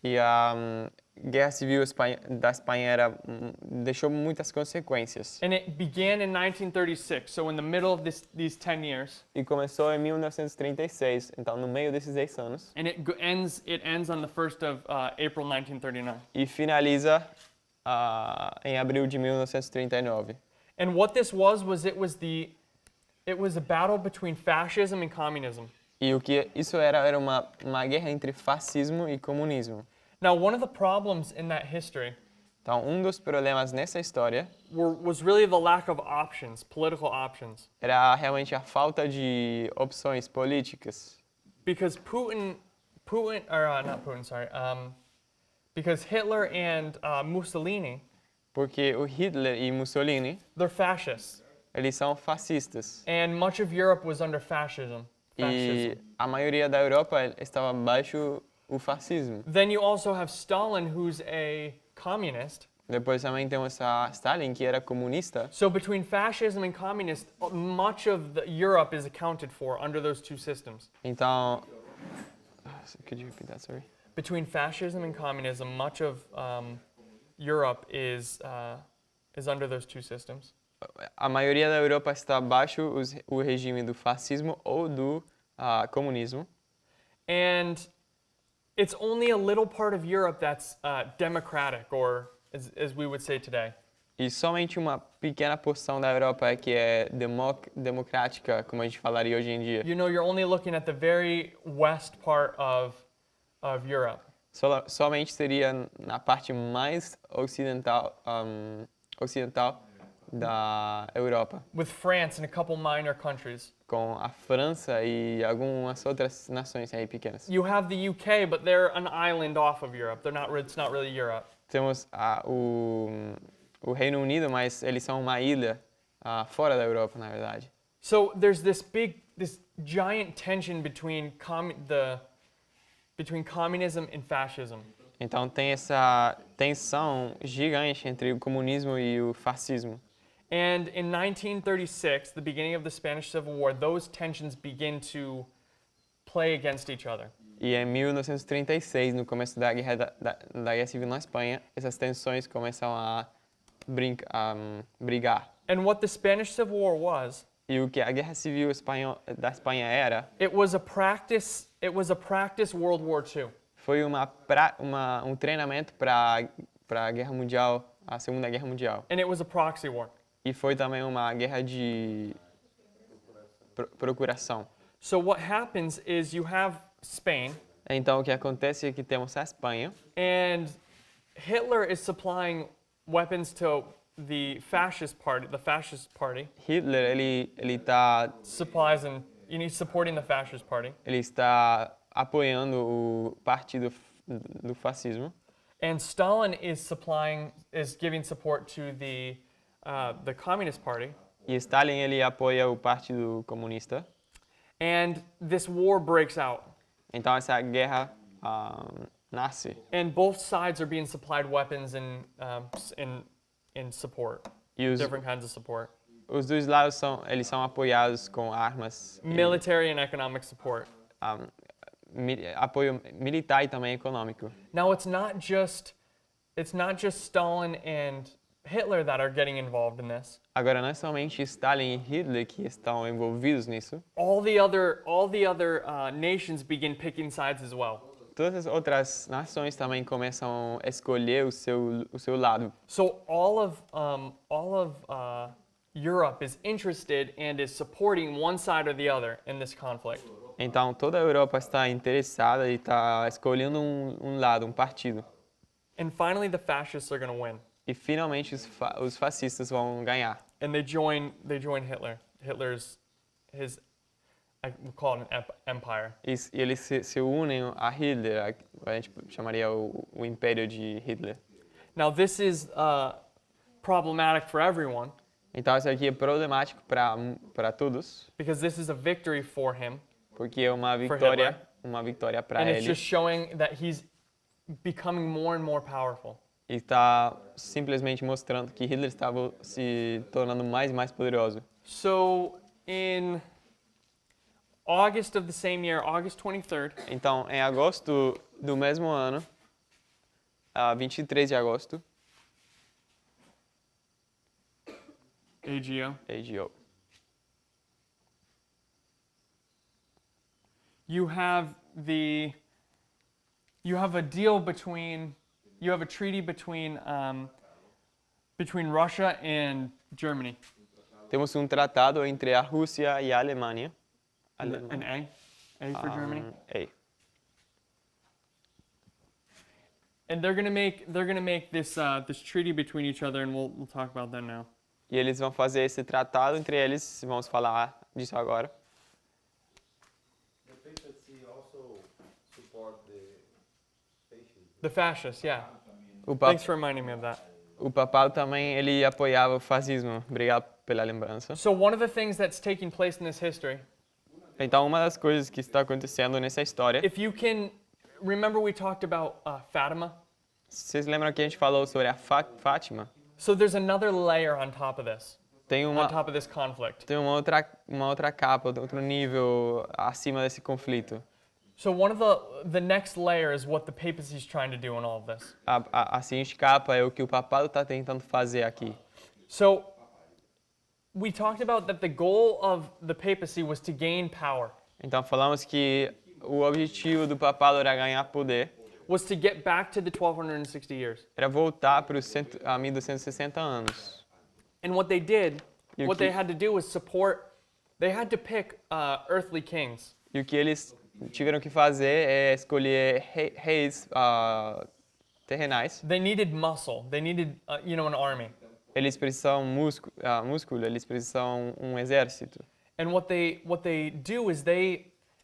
E a Guerra Civil da Espanha deixou muitas consequências. And it began in 1936, so in the middle of these 10 years. E começou em 1936, então no meio desses 10 anos. And it ends on the 1st of April 1939. E finaliza em abril de 1939. And what this was it was a battle between fascism and communism. E o que isso era uma guerra entre fascismo e comunismo. Now, one of the problems in that history Então, dos problemas nessa história was really the lack of options, political options. era realmente a falta de opções políticas. Because because Hitler and Mussolini, Porque o Hitler e Mussolini, they're fascists. eles são fascistas. And much of Europe was under fascism. E a maioria da Europa estava abaixo o fascismo. Then you also have Stalin, who's a communist. Depois também temos a Stalin, que era comunista. So between fascism and communist, much of Europe is accounted for under those two systems. Então, could you repeat that, sorry? Between fascism and communism, much of Europe is under those two systems. A maioria da Europa está abaixo o regime do fascismo ou do comunismo. And it's only a little part of Europe that's democratic, or as we would say today. E somente uma pequena porção da Europa é que é democrática, como a gente falaria hoje em dia. You know, you're only looking at the very west part of Europe. Somente seria na parte mais ocidental da Europa, With France and a couple minor countries. com a França e algumas outras nações aí pequenas. You have the UK, but they're an island off of Europe. It's not really Europe. Temos o Reino Unido, mas eles são uma ilha fora da Europa, na verdade. So there's this giant tension between communism and fascism. Então tem essa tensão gigante entre o comunismo e o fascismo. And in 1936, the beginning of the Spanish Civil War, those tensions begin to play against each other. E em 1936, no começo da Guerra Civil na Espanha, essas tensões começam a brigar. And what the Spanish Civil War was, E o que a Guerra Civil da Espanha era, it was a practice World War II. foi um treinamento para a Guerra Mundial, a Segunda Guerra Mundial. And it was a proxy war. E foi também uma guerra de procuração. So what happens is you have Spain, Então o que acontece é que temos a Espanha and Hitler is supplying weapons to the fascist party. Hitler ele está Supporting the fascist party. apoiando o partido do fascismo. And Stalin is giving support to the Communist Party. E Stalin ele apoia o Partido Comunista. And this war breaks out. Então essa guerra nasce. And both sides are being supplied weapons and in support, E os, different kinds of support, os dois lados são apoiados com armas, e, military and economic support. apoio militar e também econômico. Now it's not just Stalin and Hitler that are getting involved in this. Agora não é somente Stalin e Hitler que estão envolvidos nisso. All the other nations begin picking sides as well. Todas as outras nações também começam a escolher o seu lado. So all of Europe is interested and is supporting one side or the other in this conflict. Então toda a Europa está interessada e está escolhendo um lado, um partido. And finally, the fascists are going to win, E finalmente os fascistas vão ganhar. and they join Hitler. We'll call it an empire. E eles se unem a Hitler, a gente chamaria o Império de Hitler. Now this is problematic for everyone Então isso aqui é problemático para todos, because this is a victory for him, porque é uma Hitler. vitória para and it's ele. just showing that he's becoming more and more powerful. E está simplesmente mostrando que Hitler estava se tornando mais e mais poderoso. So in August of the same year, August 23rd, Então, em agosto do mesmo ano, 23 de agosto, AGO, AGO. you have a treaty between Russia and Germany. Temos um tratado entre a Rússia e a Alemanha. An A for Germany. A. And they're gonna make this treaty between each other, and we'll talk about that now. E eles vão fazer esse tratado entre eles, vamos falar disso agora. The papacy also support the fascists. The fascists, yeah. O, Thanks for reminding me of that. o papado também ele apoiava o fascismo. Obrigado pela lembrança. So one of the things that's taking place in this history, Então, uma das coisas que está acontecendo nessa história, if you can remember, we talked about Fatima. vocês lembram que a gente falou sobre a Fátima? So there's another layer on top of this, Tem on uma top of this conflict. tem uma outra capa, outro nível acima desse conflito. So one of the next layer is what the papacy is trying to do in all of this. A seguinte capa é o que o papado está tentando fazer aqui. So we talked about that the goal of the papacy was to gain power, Então falamos que o objetivo do papado era ganhar poder, was to get back to the 1260 years. era voltar para os 1260 anos. And what they did, E o what they que- had to do was they had to pick earthly kings. E o que eles tiveram que fazer é escolher reis terrenais. They needed muscle. They needed, an army. Eles precisam músculo, eles precisam exército. And what they do is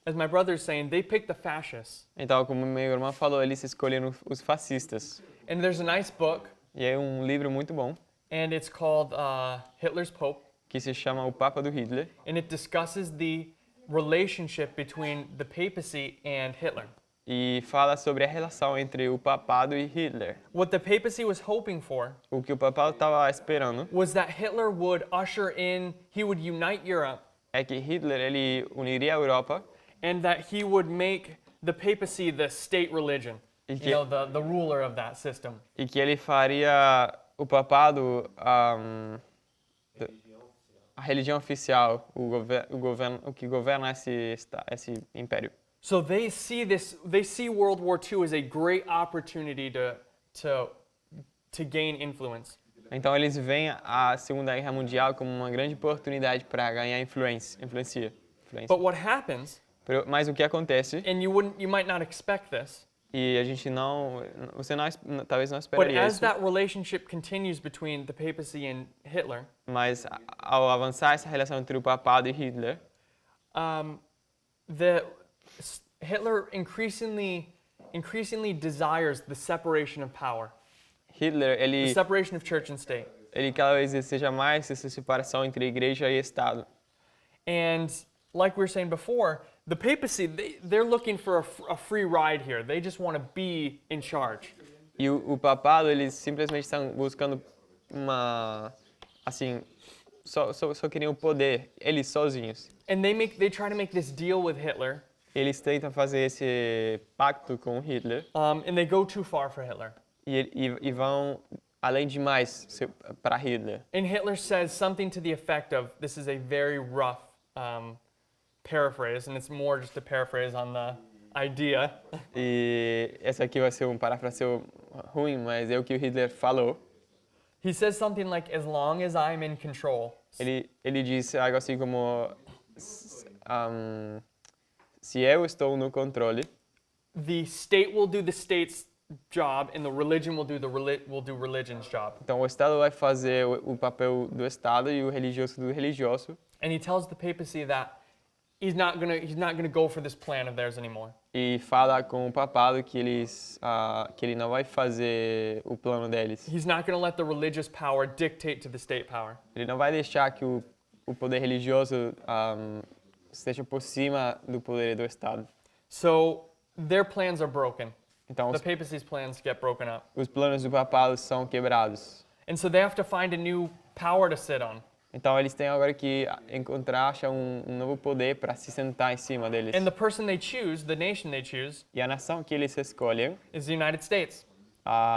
as my brother is saying, they pick the fascists. Então, como meu irmão falou, eles escolheram os fascistas. And there's a nice book, E é um livro muito bom and it's called Hitler's Pope, que se chama O Papa do Hitler. and it discusses the relationship between the papacy and Hitler. E fala sobre a relação entre o papado e Hitler. What the papacy was hoping for O que o papado estava esperando was that Hitler would he would unite Europe, é que Hitler ele uniria a Europa and that he would make the papacy the state religion, E que- the ruler of that system. e que ele faria o papado a religião oficial, o que governa esse império. So they see World War II as a great opportunity to gain influence. Então eles veem a Segunda Guerra Mundial como uma grande oportunidade para ganhar influência. But what happens, Mas o que acontece, and you might not expect this, e a gente talvez não but esperaria as isso, that relationship continues between the papacy and Hitler, mas ao avançar essa relação entre o papado e Hitler, Hitler increasingly increasingly desires the separation of power, Hitler, the ele separation of church and state. cada vez deseja mais essa separação entre igreja e Estado. And like we were saying before, the papacy, they're looking for a free ride here. They just want to be in charge. E o papado, eles simplesmente estão buscando assim, só queriam poder, eles sozinhos. And they try to make this deal with Hitler, Eles tentam fazer esse pacto com Hitler and they go too far for Hitler. e vão além demais para Hitler. And Hitler says something to the effect of, this is a very rough paraphrase, and it's more just a paraphrase on the idea. E essa aqui vai ser parafraseio ruim, mas é o que o Hitler falou. He says something like, as long as I'm in control. Ele disse algo assim como se eu estou no controle, The state will do the state's job, and the religion will do religion's job. então o Estado vai fazer o papel do Estado e o religioso do religioso. And he tells the papacy that he's not gonna go for this plan of theirs anymore. E fala com o papado que ele não vai fazer o plano deles. He's not gonna let the religious power dictate to the state power. Ele não vai deixar que o poder religioso esteja por cima do poder do Estado. So their plans are broken. Então The papacy's plans get broken up. os planos do papado são quebrados. And so they have to find a new power to sit on. Então eles têm agora que achar um novo poder para se sentar em cima deles. And the person they choose, the nation they choose, E a nação que eles escolhem is the United States.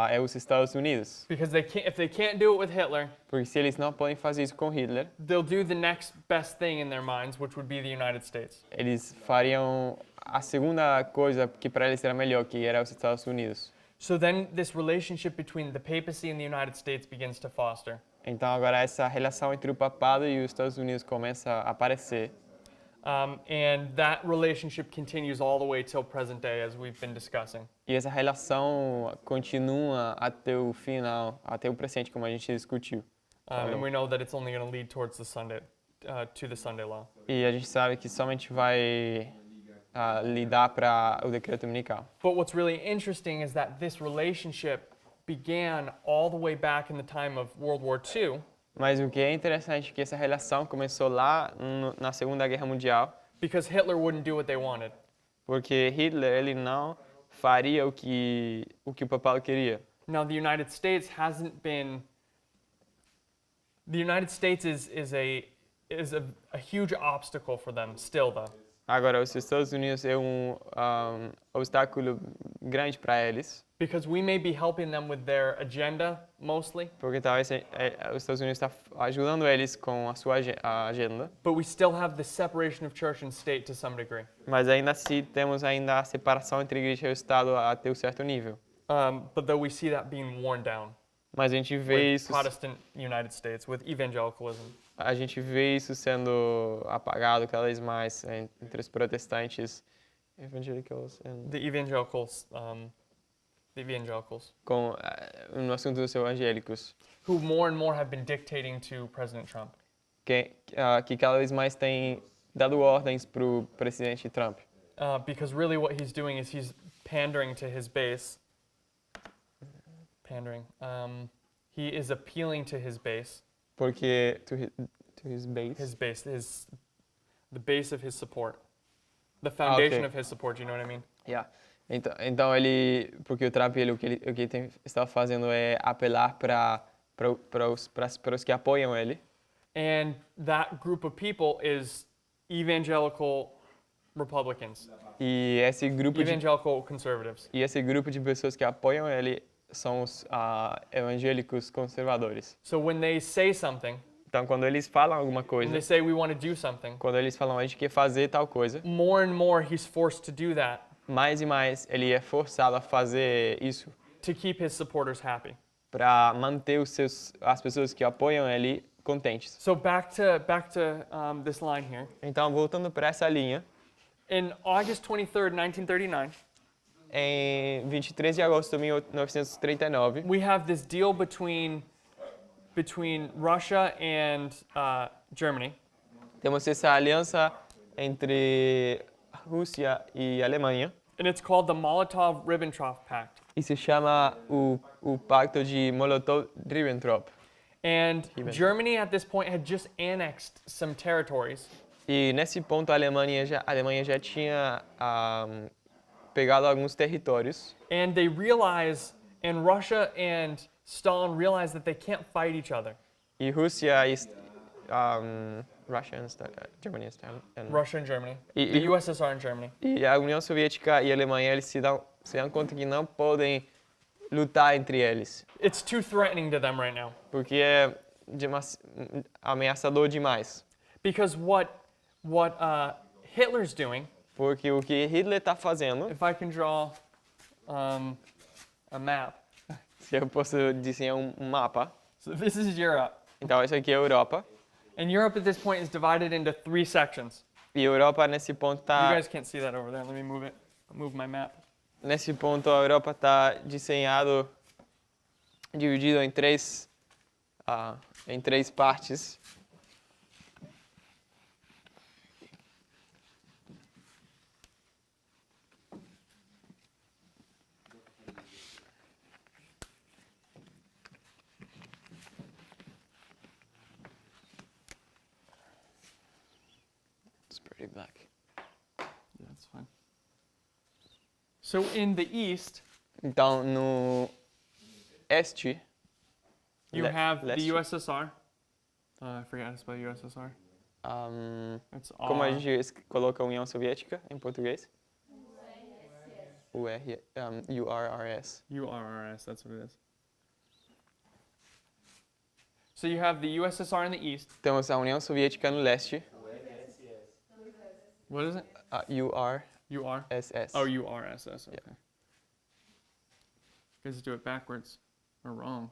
é os Estados Unidos. Because if they can't do it with Hitler, Porque se eles não podem fazer isso com Hitler, they'll do the next best thing in their minds, which would be the United States. eles fariam a segunda coisa que para eles era melhor, que era os Estados Unidos. So then this relationship between the papacy and the United States begins to foster. Então agora essa relação entre o papado e os Estados Unidos começa a aparecer. And that relationship continues all the way till present day, as we've been discussing. E essa relação continua até o final, até o presente, como a gente discutiu. And we know that it's only going to lead towards the Sunday, to the Sunday law. E a gente sabe que somente vai lidar para o decreto dominical. But what's really interesting is that this relationship began all the way back in the time of World War II, Mas o que é interessante é que essa relação começou lá na Segunda Guerra Mundial, because Hitler wouldn't do what they wanted. porque Hitler ele não faria o que o papado queria. Now, the United States is a huge obstacle for them still, though. Agora, os Estados Unidos é obstáculo grande para eles, Because we may be helping them with their agenda mostly, porque talvez os Estados Unidos está ajudando eles com a sua agenda, but we still have the separation of church and state to some degree. mas ainda assim temos ainda a separação entre igreja e o Estado até um certo nível. But though we see that being worn down Mas a gente vê with isso, Protestant United States, with evangelicalism. sendo apagado cada vez mais entre os protestantes evangélicos The evangelicals, com no assunto dos evangélicos, who more and more have been dictating to President Trump. que cada vez mais tem dado ordens para o presidente Trump. Because really what he's doing is he's pandering to his base. He is appealing to his base. Porque to his base. The base of his support. The foundation okay. of his support, you know what I mean? Yeah. Então porque o Trump o que ele está fazendo é apelar para os que apoiam ele. And that group of people is evangelical Republicans, E esse grupo evangelical conservatives. esse grupo de pessoas que apoiam ele são os evangélicos conservadores. So when they say something, Então, quando eles falam alguma when coisa, they say we want to do something, quando eles falam a gente quer fazer tal coisa, more and more he's forced to do that mais e mais ele é forçado a fazer isso to keep his supporters happy. para manter as pessoas que apoiam ele contentes. So back to this line here. Então, voltando para essa linha, In August 23rd, 1939, em 23 de agosto de 1939, we have this deal between Russia and Germany, temos essa aliança entre Rússia e Alemanha, And it's called the Molotov-Ribbentrop Pact. E se chama o Pacto de Molotov-Ribbentrop. And Ribbentrop. Germany at this point had just annexed some territories. E nesse ponto a Alemanha já tinha pegado alguns territórios. And they realize, and Russia and Stalin realize that they can't fight each other. E Rússia e Germany and Russia and Germany. E- The e- USSR and Germany. E a União Soviética e a Alemanha eles se dão conta que não podem lutar entre eles, It's too threatening to them right now. porque é ameaçador demais. Because what Hitler's doing, Porque o que Hitler está fazendo, if I can draw a map. se eu posso desenhar um mapa, So this is Europe. então isso aqui é a Europa. And Europe at this point is divided into 3 sections. E a Europa nesse ponto You tá guys can't see that over there. Let me move it. Move my map. nesse ponto a Europa está dividido em três partes. It's pretty black. Yeah, that's fine. So in the east, Então no este you Le- have the leste. USSR. I forgot how to spell USSR. It's como a R. gente coloca a União Soviética em português? URRS. URRS, that's what it is. So you have the USSR in the east. Temos a União Soviética no leste, What is it? URSS. UR? Oh, URSS. Okay. You guys do it backwards or wrong.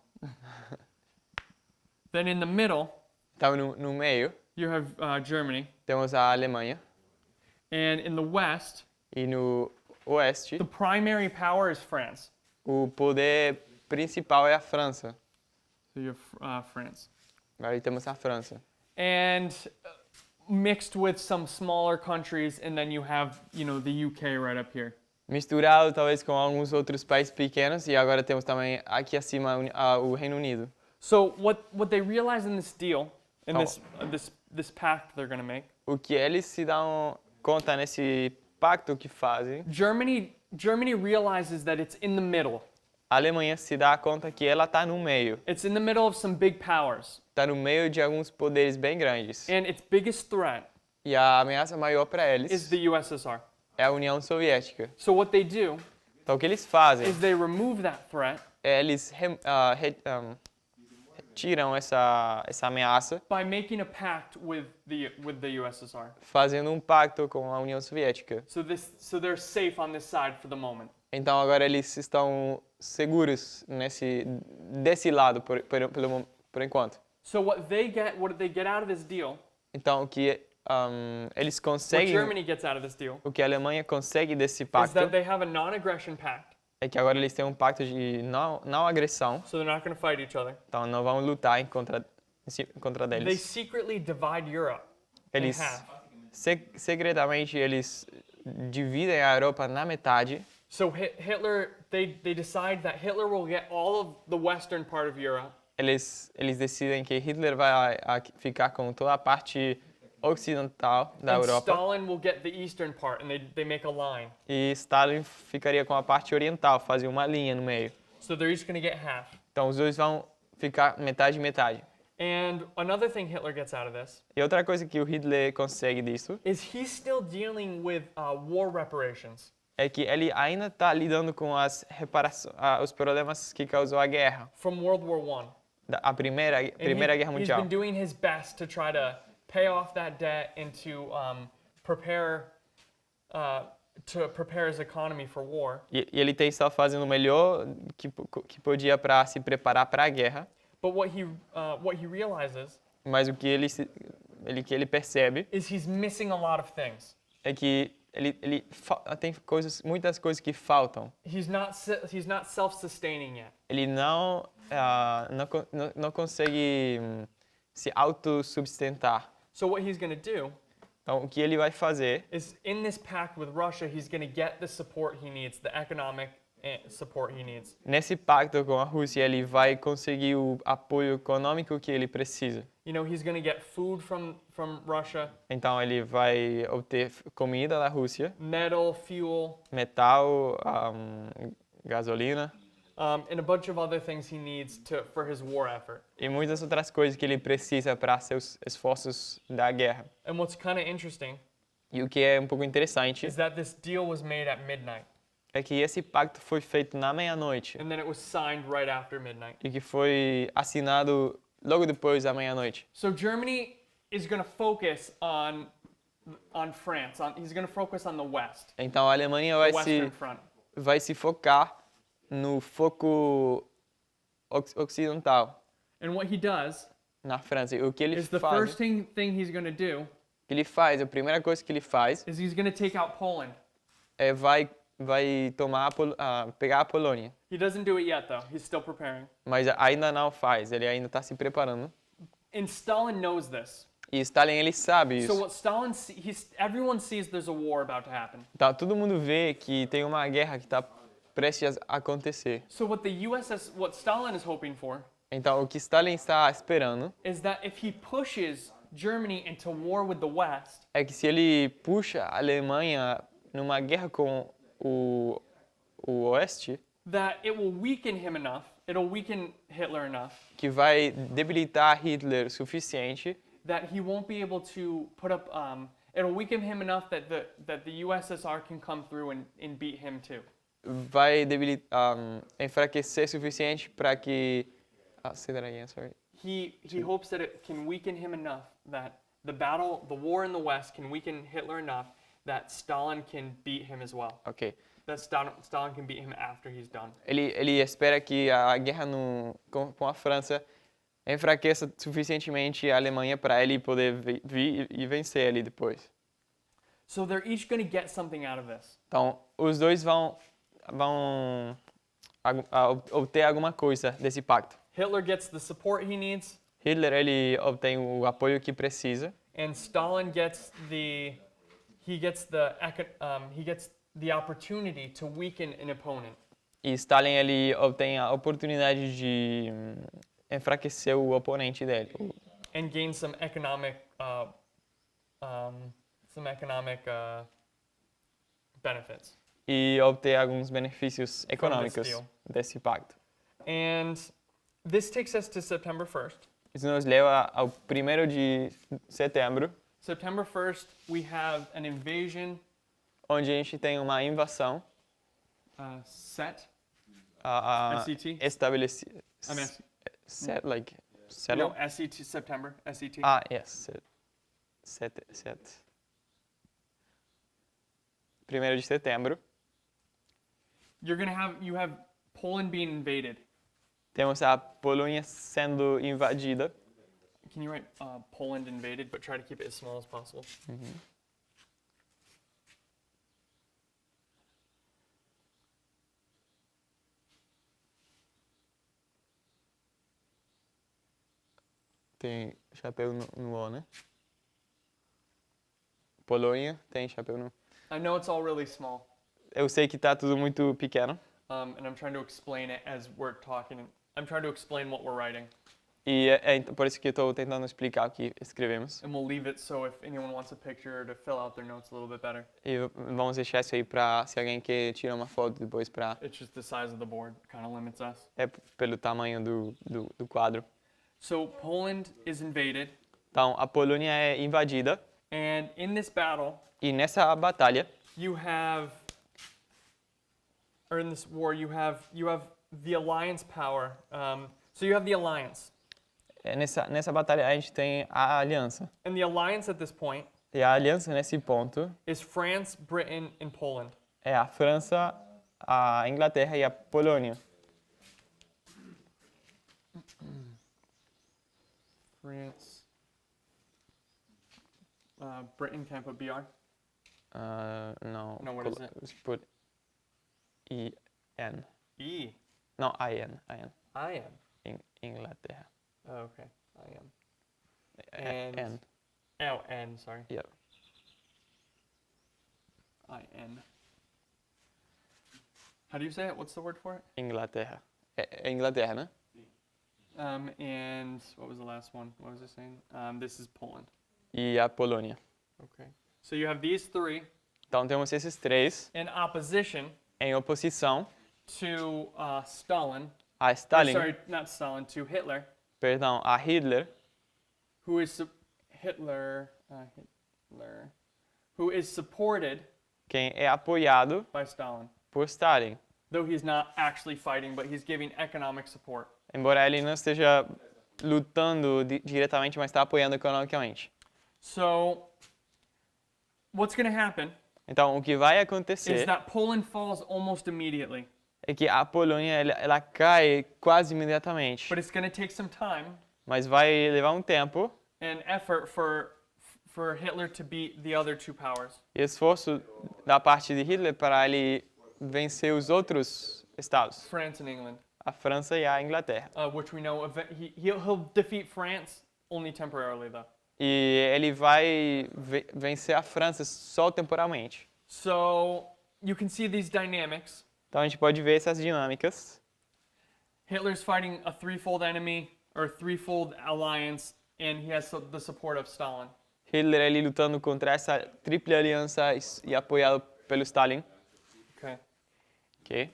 Then in the middle, Então no meio you have Germany. temos a Alemanha And in the west, e no oeste the primary power is France. o poder principal é a França. So you have France. Aí temos a França. And mixed with some smaller countries, and then you have, the UK right up here. Misturado talvez com alguns outros países pequenos e agora temos também aqui acima o Reino Unido. So what they realize in this deal, in Oh. this pact they're going to make, O que eles se dão conta nesse pacto que fazem, Germany realizes that it's in the middle. a Alemanha se dá conta que ela está no meio. It's in the middle of some big powers. Está no meio de alguns poderes bem grandes. And its biggest threat E a ameaça maior para is eles the USSR. é a União Soviética. So what they do Então o que eles fazem is they remove that threat é eles retiram essa ameaça by making a pact with the USSR. fazendo um pacto com a União Soviética. So they're safe on this side for the moment. Então agora eles estão seguros desse lado por enquanto. So what they get out of this deal, Então o que eles what conseguem, Germany gets out of this deal, o que a Alemanha consegue desse is pacto that they have a non-aggression pact. é que agora eles têm um pacto de não agressão. So they're not going to fight each other. Então não vão lutar contra They deles. secretly divide Europe in Eles half. segredamente eles dividem a Europa na metade. So Hitler, they decide that Hitler will get all of the western part of Europe, Eles decidem que Hitler vai ficar com toda a parte ocidental da and Europa Stalin will get the eastern part, and they make a line. e Stalin ficaria com a parte oriental, fazia uma linha no meio. So they're each going to get half. Então os dois vão ficar metade e metade. And another thing Hitler gets out of this E outra coisa que o Hitler consegue disso is he's still dealing with war reparations. é que ele ainda está lidando com as os problemas que causou a guerra, From World War I. a primeira And Guerra he's Mundial. been doing his best to try to pay off that debt and to prepare his economy for war. E ele tem estado fazendo o melhor que podia para se preparar para a guerra, But what he realizes mas o que ele percebe is he's missing a lot of things. é que tem muitas coisas que faltam. He's not self-sustaining yet. Ele não consegue se autossustentar. So what he's going to do Então, o que ele vai fazer is in this pact with Russia, he's going to get the support he needs, the economic support he needs. nesse pacto com a Rússia, ele vai conseguir o apoio econômico que ele precisa. You know, he's going to get food from Russia, Então, ele vai obter comida da Rússia, metal, fuel, metal, gasolina and a bunch of other things he needs for his war effort. e muitas outras coisas que ele precisa para seus esforços da guerra. And what's kind of interesting E o que é um pouco interessante is that this deal was made at midnight, é que esse pacto foi feito na meia-noite and then it was signed right after midnight. e que foi assinado logo depois da meia-noite. So Germany is going to focus on France. He's going to focus on the West, Então a Alemanha the Western Front. vai se focar no foco ocidental, And what he does na França. E o que ele is the faz, first thing he's going to do a primeira coisa que ele faz is he's going to take out Poland. é vai tomar pegar a Polônia. He doesn't do it yet, though. He's still preparing. Mas ainda não faz, ele ainda está se preparando. And Stalin knows this. E Stalin ele sabe So isso. what Stalin everyone sees there's a war about to happen. Então todo mundo vê que tem uma guerra que está prestes a acontecer. So what Stalin is hoping for Então o que Stalin está esperando is that if he pushes Germany into war with the West, é que se ele puxa a Alemanha numa guerra com o Oeste, that it will weaken him enough, it'll weaken Hitler enough que vai debilitar Hitler o suficiente that he won't be able to put up. It'll weaken him enough that the USSR can come through and beat him too. vai enfraquecer o suficiente para que say that again, sorry. He hopes that it can weaken him enough that the war in the West can weaken Hitler enough that Stalin can beat him as well. Ok. That Stalin can beat him after he's done. Ele espera que a guerra com a França enfraqueça suficientemente a Alemanha para ele poder vir e vencer ali depois. So they're each going to get something out of this. Então, os dois vão obter alguma coisa desse pacto. Hitler gets the support he needs, Hitler ele obtém o apoio que precisa and Stalin gets the opportunity to weaken an opponent. e Stalin ele obtém a oportunidade de enfraquecer o oponente dele And gain some economic benefits. e obter alguns benefícios econômicos deal. desse pacto. And this takes us to September 1st. Isso nos leva ao 1º de setembro, September 1st, we have an invasion onde a gente tem uma invasão set. SET? estabelecida. I mean, Set, like, No, settle? SET, September, SET. Yes. Set. 1º de setembro. You have Poland being invaded. Temos a Polônia sendo invadida. Can you write Poland invaded, but try to keep it as small as possible? Tem chapéu no O, né? Polônia tem chapéu no... I know it's all really small, Eu sei que tá tudo muito pequeno. and I'm trying to explain it as we're talking. I'm trying to explain what we're writing, E então por isso que eu estou tentando explicar o que escrevemos. and we'll leave it so if anyone wants a picture to fill out their notes a little bit better. E vamos deixar isso aí para se alguém quer tirar uma foto depois para... It's just the size of the board kind of limits us. É pelo tamanho do quadro. So Poland is invaded, Então, a Polônia é invadida and in this battle, e nessa batalha in this war, you have the alliance power. So you have the alliance, nessa batalha a gente tem a aliança. and the alliance at this point E a aliança nesse ponto is France, Britain, and Poland. é a França, a Inglaterra e a Polônia. France, Britain, can I put BR? Não. No, what is it? Let's put IN. E. Não, IN. I am. Inglaterra. Oh, okay, I am. And- N. Oh, N. Sorry. Yeah. I-N. How do you say it? What's the word for it? Inglaterra. É Inglaterra, né? And what was the last one? What was I saying? This is Poland. E a Polônia. Okay. So you have these three Então temos esses três in opposition em oposição to Stalin. a Stalin, Sorry, not Stalin, to Hitler, perdão, a Hitler, who is who is supported quem é apoiado by Stalin, por Stalin, though he's not actually fighting, but he's giving economic support. embora ele não esteja lutando diretamente, mas está apoiando economicamente. So, what's going to happen Então, o que vai is acontecer that Poland falls almost immediately, é que a Polônia ela cai quase imediatamente, but it's going to take some time mas vai levar um tempo and effort for Hitler to beat the other two powers. e esforço da parte de Hitler para ele vencer os outros estados, France and England, a França e a Inglaterra. which we know he'll defeat France only temporarily, though. E ele vai vencer a França só temporalmente. So you can see these dynamics. Então a gente pode ver essas dinâmicas. Hitler's fighting a threefold enemy or threefold alliance, and he has the support of Stalin. Hitler ele lutando contra essa triple aliança e apoiado pelo Stalin. Okay. Ok?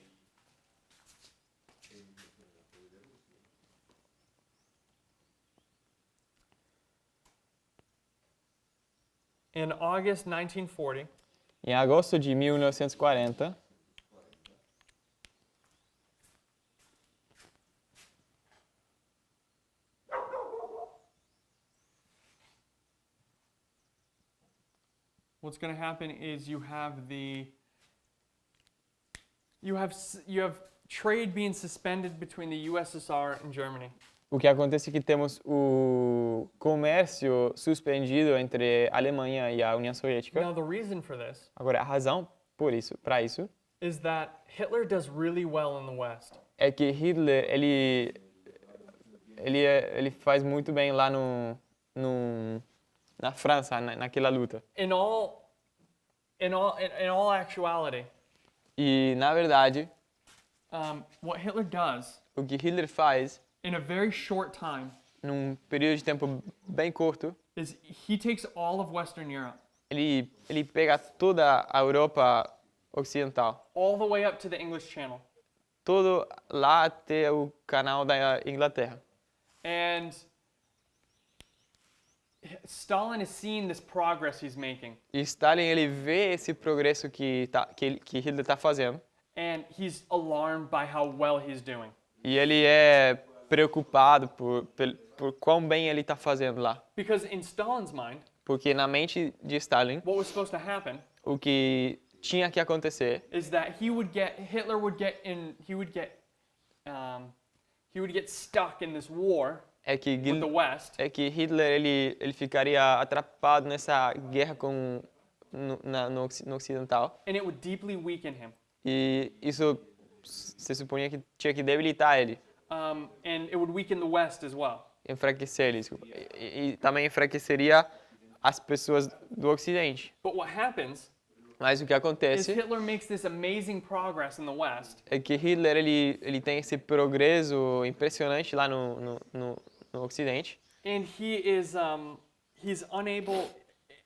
In August 1940, Em agosto de 1940, what's going to happen is you have trade being suspended between the USSR and Germany. o que acontece é que temos o comércio suspendido entre a Alemanha e a União Soviética. Now the reason for this Agora, a razão para isso, is that Hitler does really well in the West. é que Hitler ele faz muito bem lá na França, naquela luta. In all actuality, E, na verdade, what Hitler does o que Hitler faz in a very short time num período de tempo bem curto, is he takes all of Western Europe, ele pega toda a Europa Ocidental, all the way up to the English Channel, todo lá até o canal da Inglaterra. and Stalin is seeing this progress he's making, E Stalin ele vê esse progresso que Hitler está fazendo and he's alarmed by how well he's doing. e ele é preocupado por quão bem ele está fazendo lá. Because in Stalin's mind, Porque na mente de Stalin, what was supposed to happen o que tinha que acontecer is that Hitler would get stuck in this war é que, with the West, Hitler ele ficaria atrapado nessa guerra no Ocidental. and it would deeply weaken him. E isso se supunha que tinha que debilitar ele, And it would weaken the West as well. enfraquecer ele. E também enfraqueceria as pessoas do Ocidente. But what happens Mas o que is acontece Hitler makes this amazing progress in the West, é que Hitler ele tem esse progresso impressionante lá no Ocidente. and he's unable,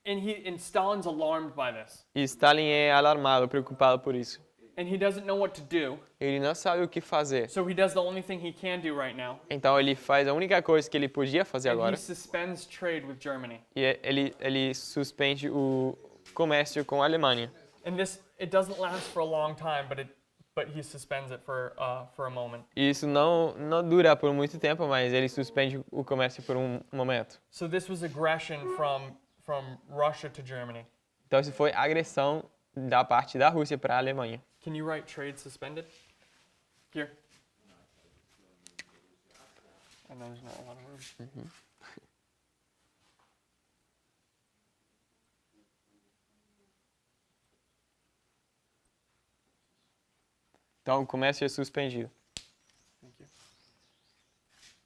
and Stalin's alarmed by this, E Stalin é alarmado, preocupado por isso. and he doesn't know what to do. Ele não sabe o que fazer. So he does the only thing he can do right now, Então ele faz a única coisa que ele podia fazer and he agora. suspends trade with Germany. E ele suspende o comércio com a Alemanha. And it doesn't last for a long time, but he suspends it for a moment. E isso não dura por muito tempo, mas ele suspende o comércio por um momento. So this was aggression from Russia to Germany. Então isso foi agressão da parte da Rússia para a Alemanha. Can you write trade suspended? Here. I know there's not a lot of room. Então o comércio é suspendido. Thank you.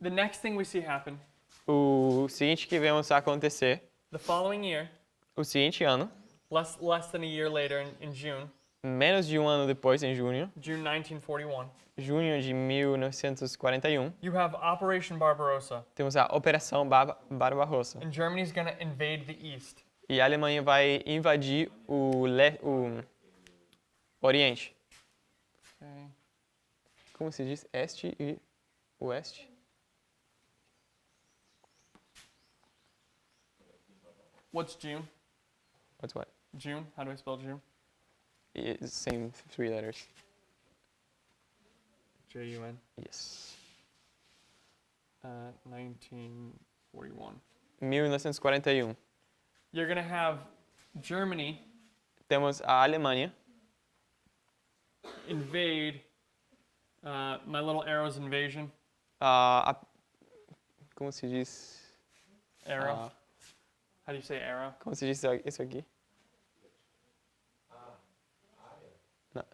The next thing we see happen, O seguinte que vemos acontecer, the following year, o seguinte ano, less than a year later, in June, menos de um ano depois, em June 1941, junho de 1941, you have Operation Barbarossa, temos a Operação Barbarossa. and Germany's going to invade the East. E a Alemanha vai invadir o Oriente. Okay. Como se diz? Este e oeste? What's June? What's what? June? How do I spell June? It's same 3 letters. J-U-N. Yes. 1941. 1941. You're going to have Germany Temos a Alemanha. invade my little arrow's invasion. Como se diz? Arrow. Ah, How do you say arrow? como se diz isso aqui? Não.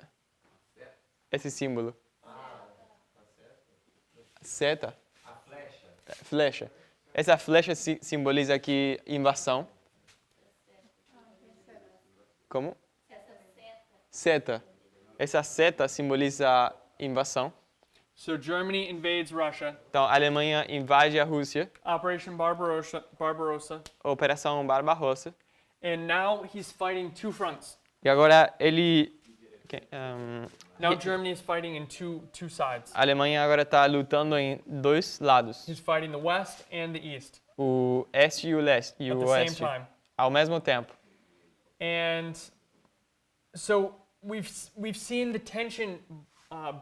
Esse símbolo. Seta. A flecha. Flecha. Essa flecha simboliza aqui invasão. Como? Seta. Essa seta simboliza invasão. So Germany invades Russia. Então, a Alemanha invade a Rússia. Operation Barbarossa. Operação Barbarossa. And now he's fighting two fronts. E agora ele... Now Germany is fighting in two sides. A Alemanha agora está lutando em dois lados. He's fighting the West and the East O este e o leste. E at o the same oeste. time. Ao mesmo tempo. And so we've seen the tension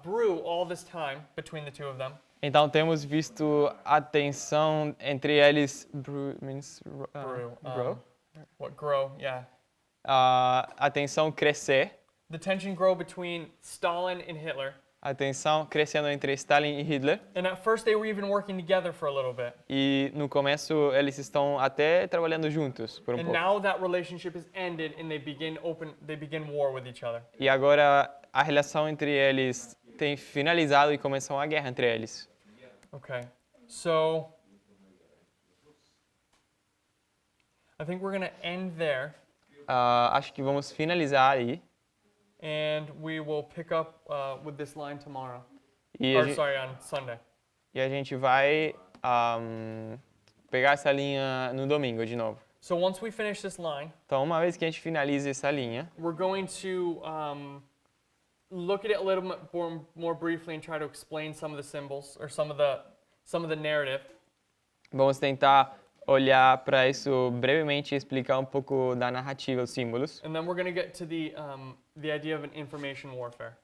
brew all this time between the two of them. Então temos visto a tensão entre eles. Grow? What grow? Yeah. A tensão crescer. The tension grow between Stalin and Hitler. A tensão crescendo entre Stalin e Hitler. And at first they were even working together for a little bit. E no começo eles estão até trabalhando juntos por And pouco. now that relationship is ended and they begin war with each other. E agora a relação entre eles tem finalizado e começou a guerra entre eles. Okay. So I think we're going to end there Acho que vamos finalizar aí. and we will pick up with this line tomorrow. E a, Or gente, sorry, on Sunday. e a gente vai pegar essa linha no domingo de novo. So once we finish this line, Então, uma vez que a gente finaliza essa linha, we're going to look at it a little bit more briefly and try to explain some of the symbols or some of the narrative. vamos tentar olhar para isso brevemente e explicar um pouco da narrativa, os símbolos. And then we're going to get to the idea of an information warfare.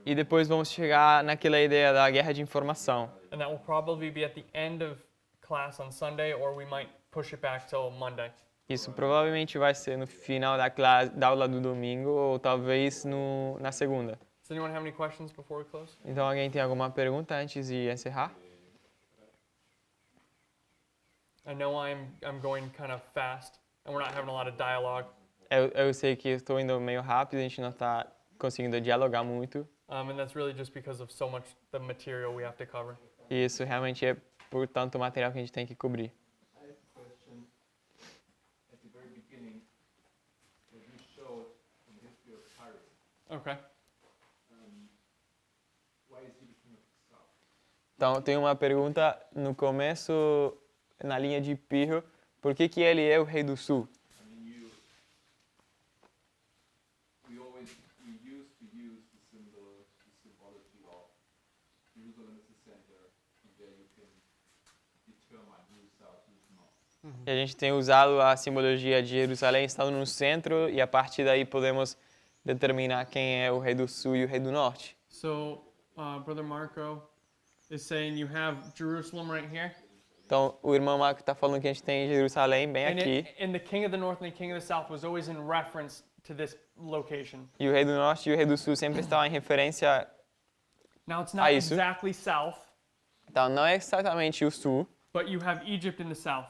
E depois vamos chegar naquela ideia da guerra de informação. And that will probably be at the end of class on Sunday, or we might push it back till Monday. Isso provavelmente vai ser no final da classe, da aula do domingo ou talvez na segunda. Does anyone have any questions before we close? Então, alguém tem alguma pergunta antes de encerrar? I know I'm going kind of fast, and we're not having a lot of dialogue. Eu sei que estou indo meio rápido, a gente não está conseguindo dialogar muito. And that's really just because of so much the material we have to cover. E isso realmente é por tanto material que a gente tem que cobrir. I have a question. At the very beginning, what you showed in the history of pirates, Okay. why is he the king of the south? Então, tem uma pergunta no começo, na linha de Pirro, por que ele é o rei do sul? I mean, we used to use the symbology of Jerusalem as the center, and there you can determine who's south, who's north. E a gente tem usado a simbologia de Jerusalém estando no centro e a partir daí podemos determinar quem é o rei do sul e o rei do norte. So, Brother Marco is saying you have Jerusalem right here, Então, o irmão Marco está falando que a gente tem Jerusalém bem aqui and the king of the north and the king of the south was always in reference to this location. e o rei do norte e o rei do sul sempre estão em referência. Now it's not Isso. exactly south, Então, não é exatamente o sul, but you have Egypt in the south,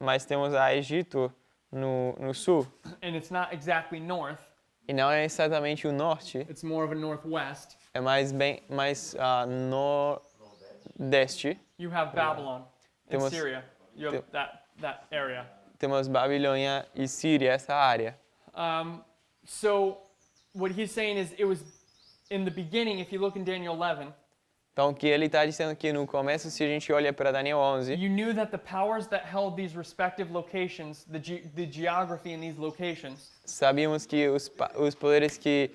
mas temos a Egito no sul and it's not exactly north. e não é exatamente o norte, It's more of a northwest. é mais nordeste. You have Babylon and Temos- Syria. You have that area. Temos Babilônia e Síria, essa área. So what he's saying is it was in the beginning, if you look in Daniel 11, Então, o que ele está dizendo aqui no começo, se a gente olha para Daniel 11, you knew that the powers that held these respective locations, the geography in these locations, sabíamos que os poderes que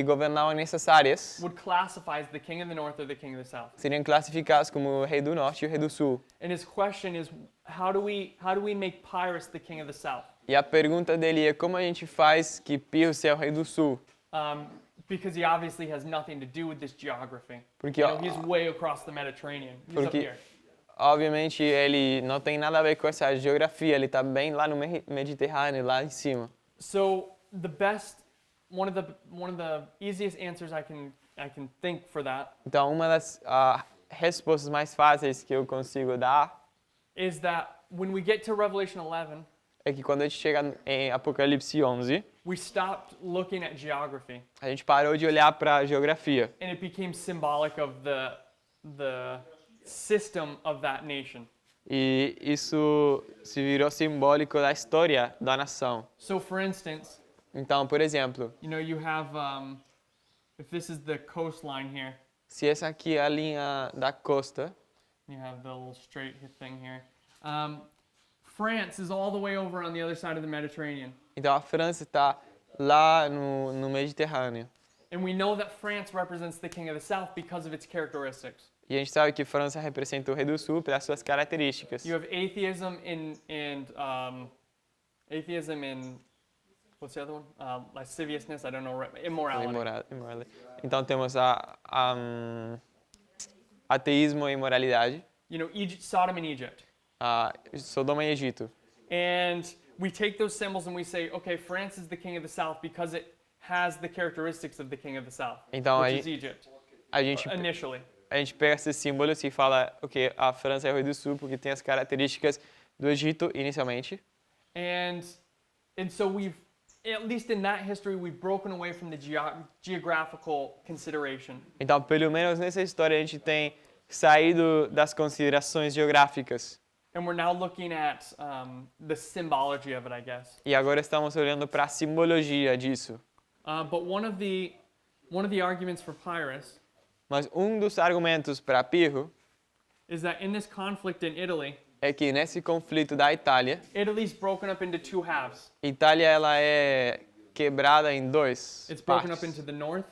governavam nessas áreas would classify as the king of the north or the king of the south. seriam classificados como o rei do norte e o rei do sul. And his question is, how do we make Pyrrhus the king of the south? E a pergunta dele é como a gente faz que Pirro seja o rei do sul? Because he obviously has nothing to do with this geography. Porque, You know, he's way across the Mediterranean. He's up Porque, here. obviamente, ele não tem nada a ver com essa geografia, ele está bem lá no Mediterrâneo, lá em cima. So the best, one of the easiest answers I can think for that Então, uma das respostas mais fáceis que eu consigo dar is that when we get to Revelation 11, é que quando a gente chega em Apocalipse 11, we stopped looking at geography, a gente parou de olhar para a geografia and it became symbolic of the system of that nation. e isso se virou simbólico da história da nação. So, for instance, Então, por exemplo, you know, you have if this is the coastline here, se essa aqui é a linha da costa, you have the little straight thing here. France is all the way over on the other side of the Mediterranean. então a França está lá no Mediterrâneo. And we know that France represents the king of the south because of its characteristics. E a gente sabe que França representa o rei do sul pelas suas características. You have atheism and what's the other one? Lasciviousness, I don't know, immorality. Então temos ateísmo e imoralidade, You know, Sodom and Egypt. Sodoma e Egito. And we take those symbols and we say, okay, France is the king of the south because it has the characteristics of the king of the south, Então which aí is Egypt, a gente initially. pega esses símbolos e fala, ok, a França é o rei do sul porque tem as características do Egito inicialmente. And so we've, at least in that history, we've broken away from the geographical consideration. Então, pelo menos nessa história a gente tem saído das considerações geográficas. And we're now looking at the symbology of it, I guess. E agora estamos olhando para a simbologia disso. But one of the arguments for Pyrrhus Mas um dos argumentos para Pirro is that in this conflict in Italy, é que nesse conflito da Itália, Italy's broken up into two halves. Itália ela é quebrada em dois It's broken partes, up into the north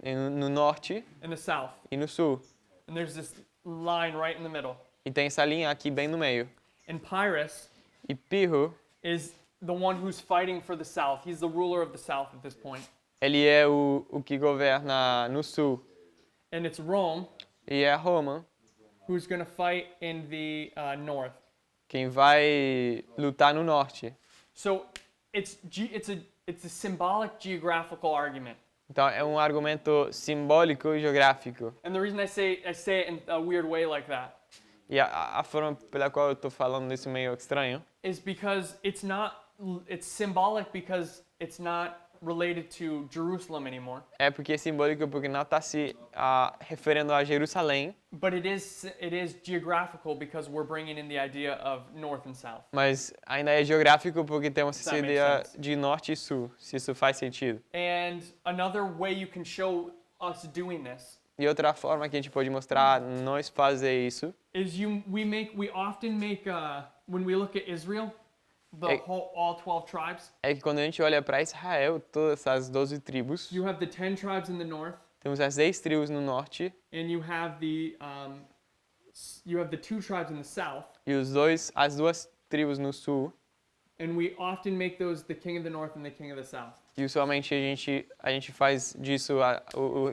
no norte and the south. e no sul. And there's this line right in the middle. E tem essa linha aqui bem no meio. And Pyrrhus E Pirro, is the one who's fighting for the south. He's the ruler of the south at this point. ele é o que governa no sul. And it's Rome E é Roma who's going to fight in the north. quem vai lutar no norte. So it's a symbolic geographical argument. Então é um argumento simbólico e geográfico. And the reason I say it in a weird way like that E a forma pela qual eu estou falando isso meio estranho is because it's symbolic because it's not related to Jerusalem anymore. é porque é simbólico porque não está se referindo a Jerusalém, But it is geographical because we're bringing in the idea of north and south. mas ainda é geográfico porque temos essa That makes ideia sense. de norte e sul, se isso faz sentido. And another way you can show us doing this E outra forma que a gente pode mostrar nós fazer isso is we often make when we look at Israel, all 12 tribes, é que quando a gente olha para Israel, todas essas 12 tribos, you have the 10 tribes in the north, temos as 10 tribos no norte and you have the 2 tribes in the south, e as duas tribos no sul, and we often make those the king of the north and the king of the south. e usualmente a gente faz disso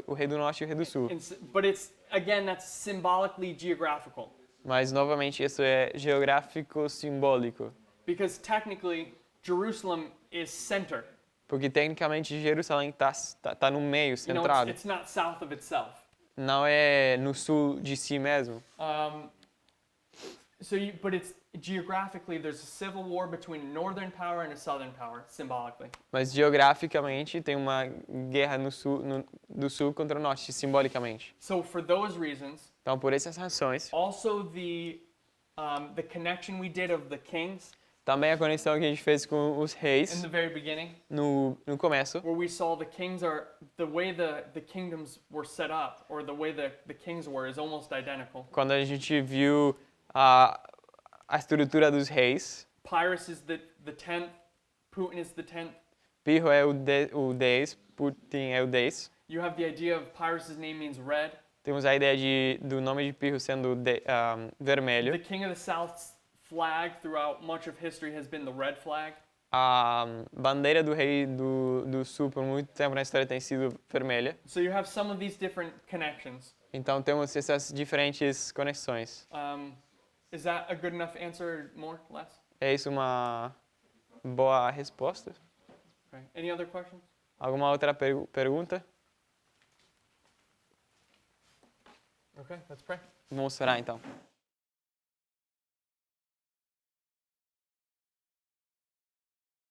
o rei do norte e o rei do sul. But it's again that's symbolically geographical Mas novamente isso é geográfico simbólico, because technically Jerusalem is center. porque tecnicamente Jerusalém tá no meio, You know, centrado. it's not south of itself. Não é no sul de si mesmo. But it's geographically there's a civil war between a northern power and a southern power symbolically. Mas geograficamente tem uma guerra do sul contra o norte, simbolicamente. So for those reasons, Então por essas razões, also the connection we did of the kings Também a conexão que a gente fez com os in reis the very beginning, no começo, where we saw the kings are the way the kingdoms were set up, or the way the kings were, is almost identical. quando a gente viu a estrutura dos reis. Pyrrhus is the 10th, Putin is the 10th. Pirro é o 10, Putin é o 10. You have the idea of Pyrrhus' name means red. Temos a ideia do nome de Pirro sendo vermelho. The king of the South's flag throughout much of history has been the red flag. A bandeira do rei do sul por muito tempo na história tem sido vermelha. So you have some of these different connections. Então temos essas diferentes conexões. Is that a good enough answer? More, less? É isso uma boa resposta? Okay. Any other questions? Alguma outra pergunta? Okay, let's pray. Vamos orar então.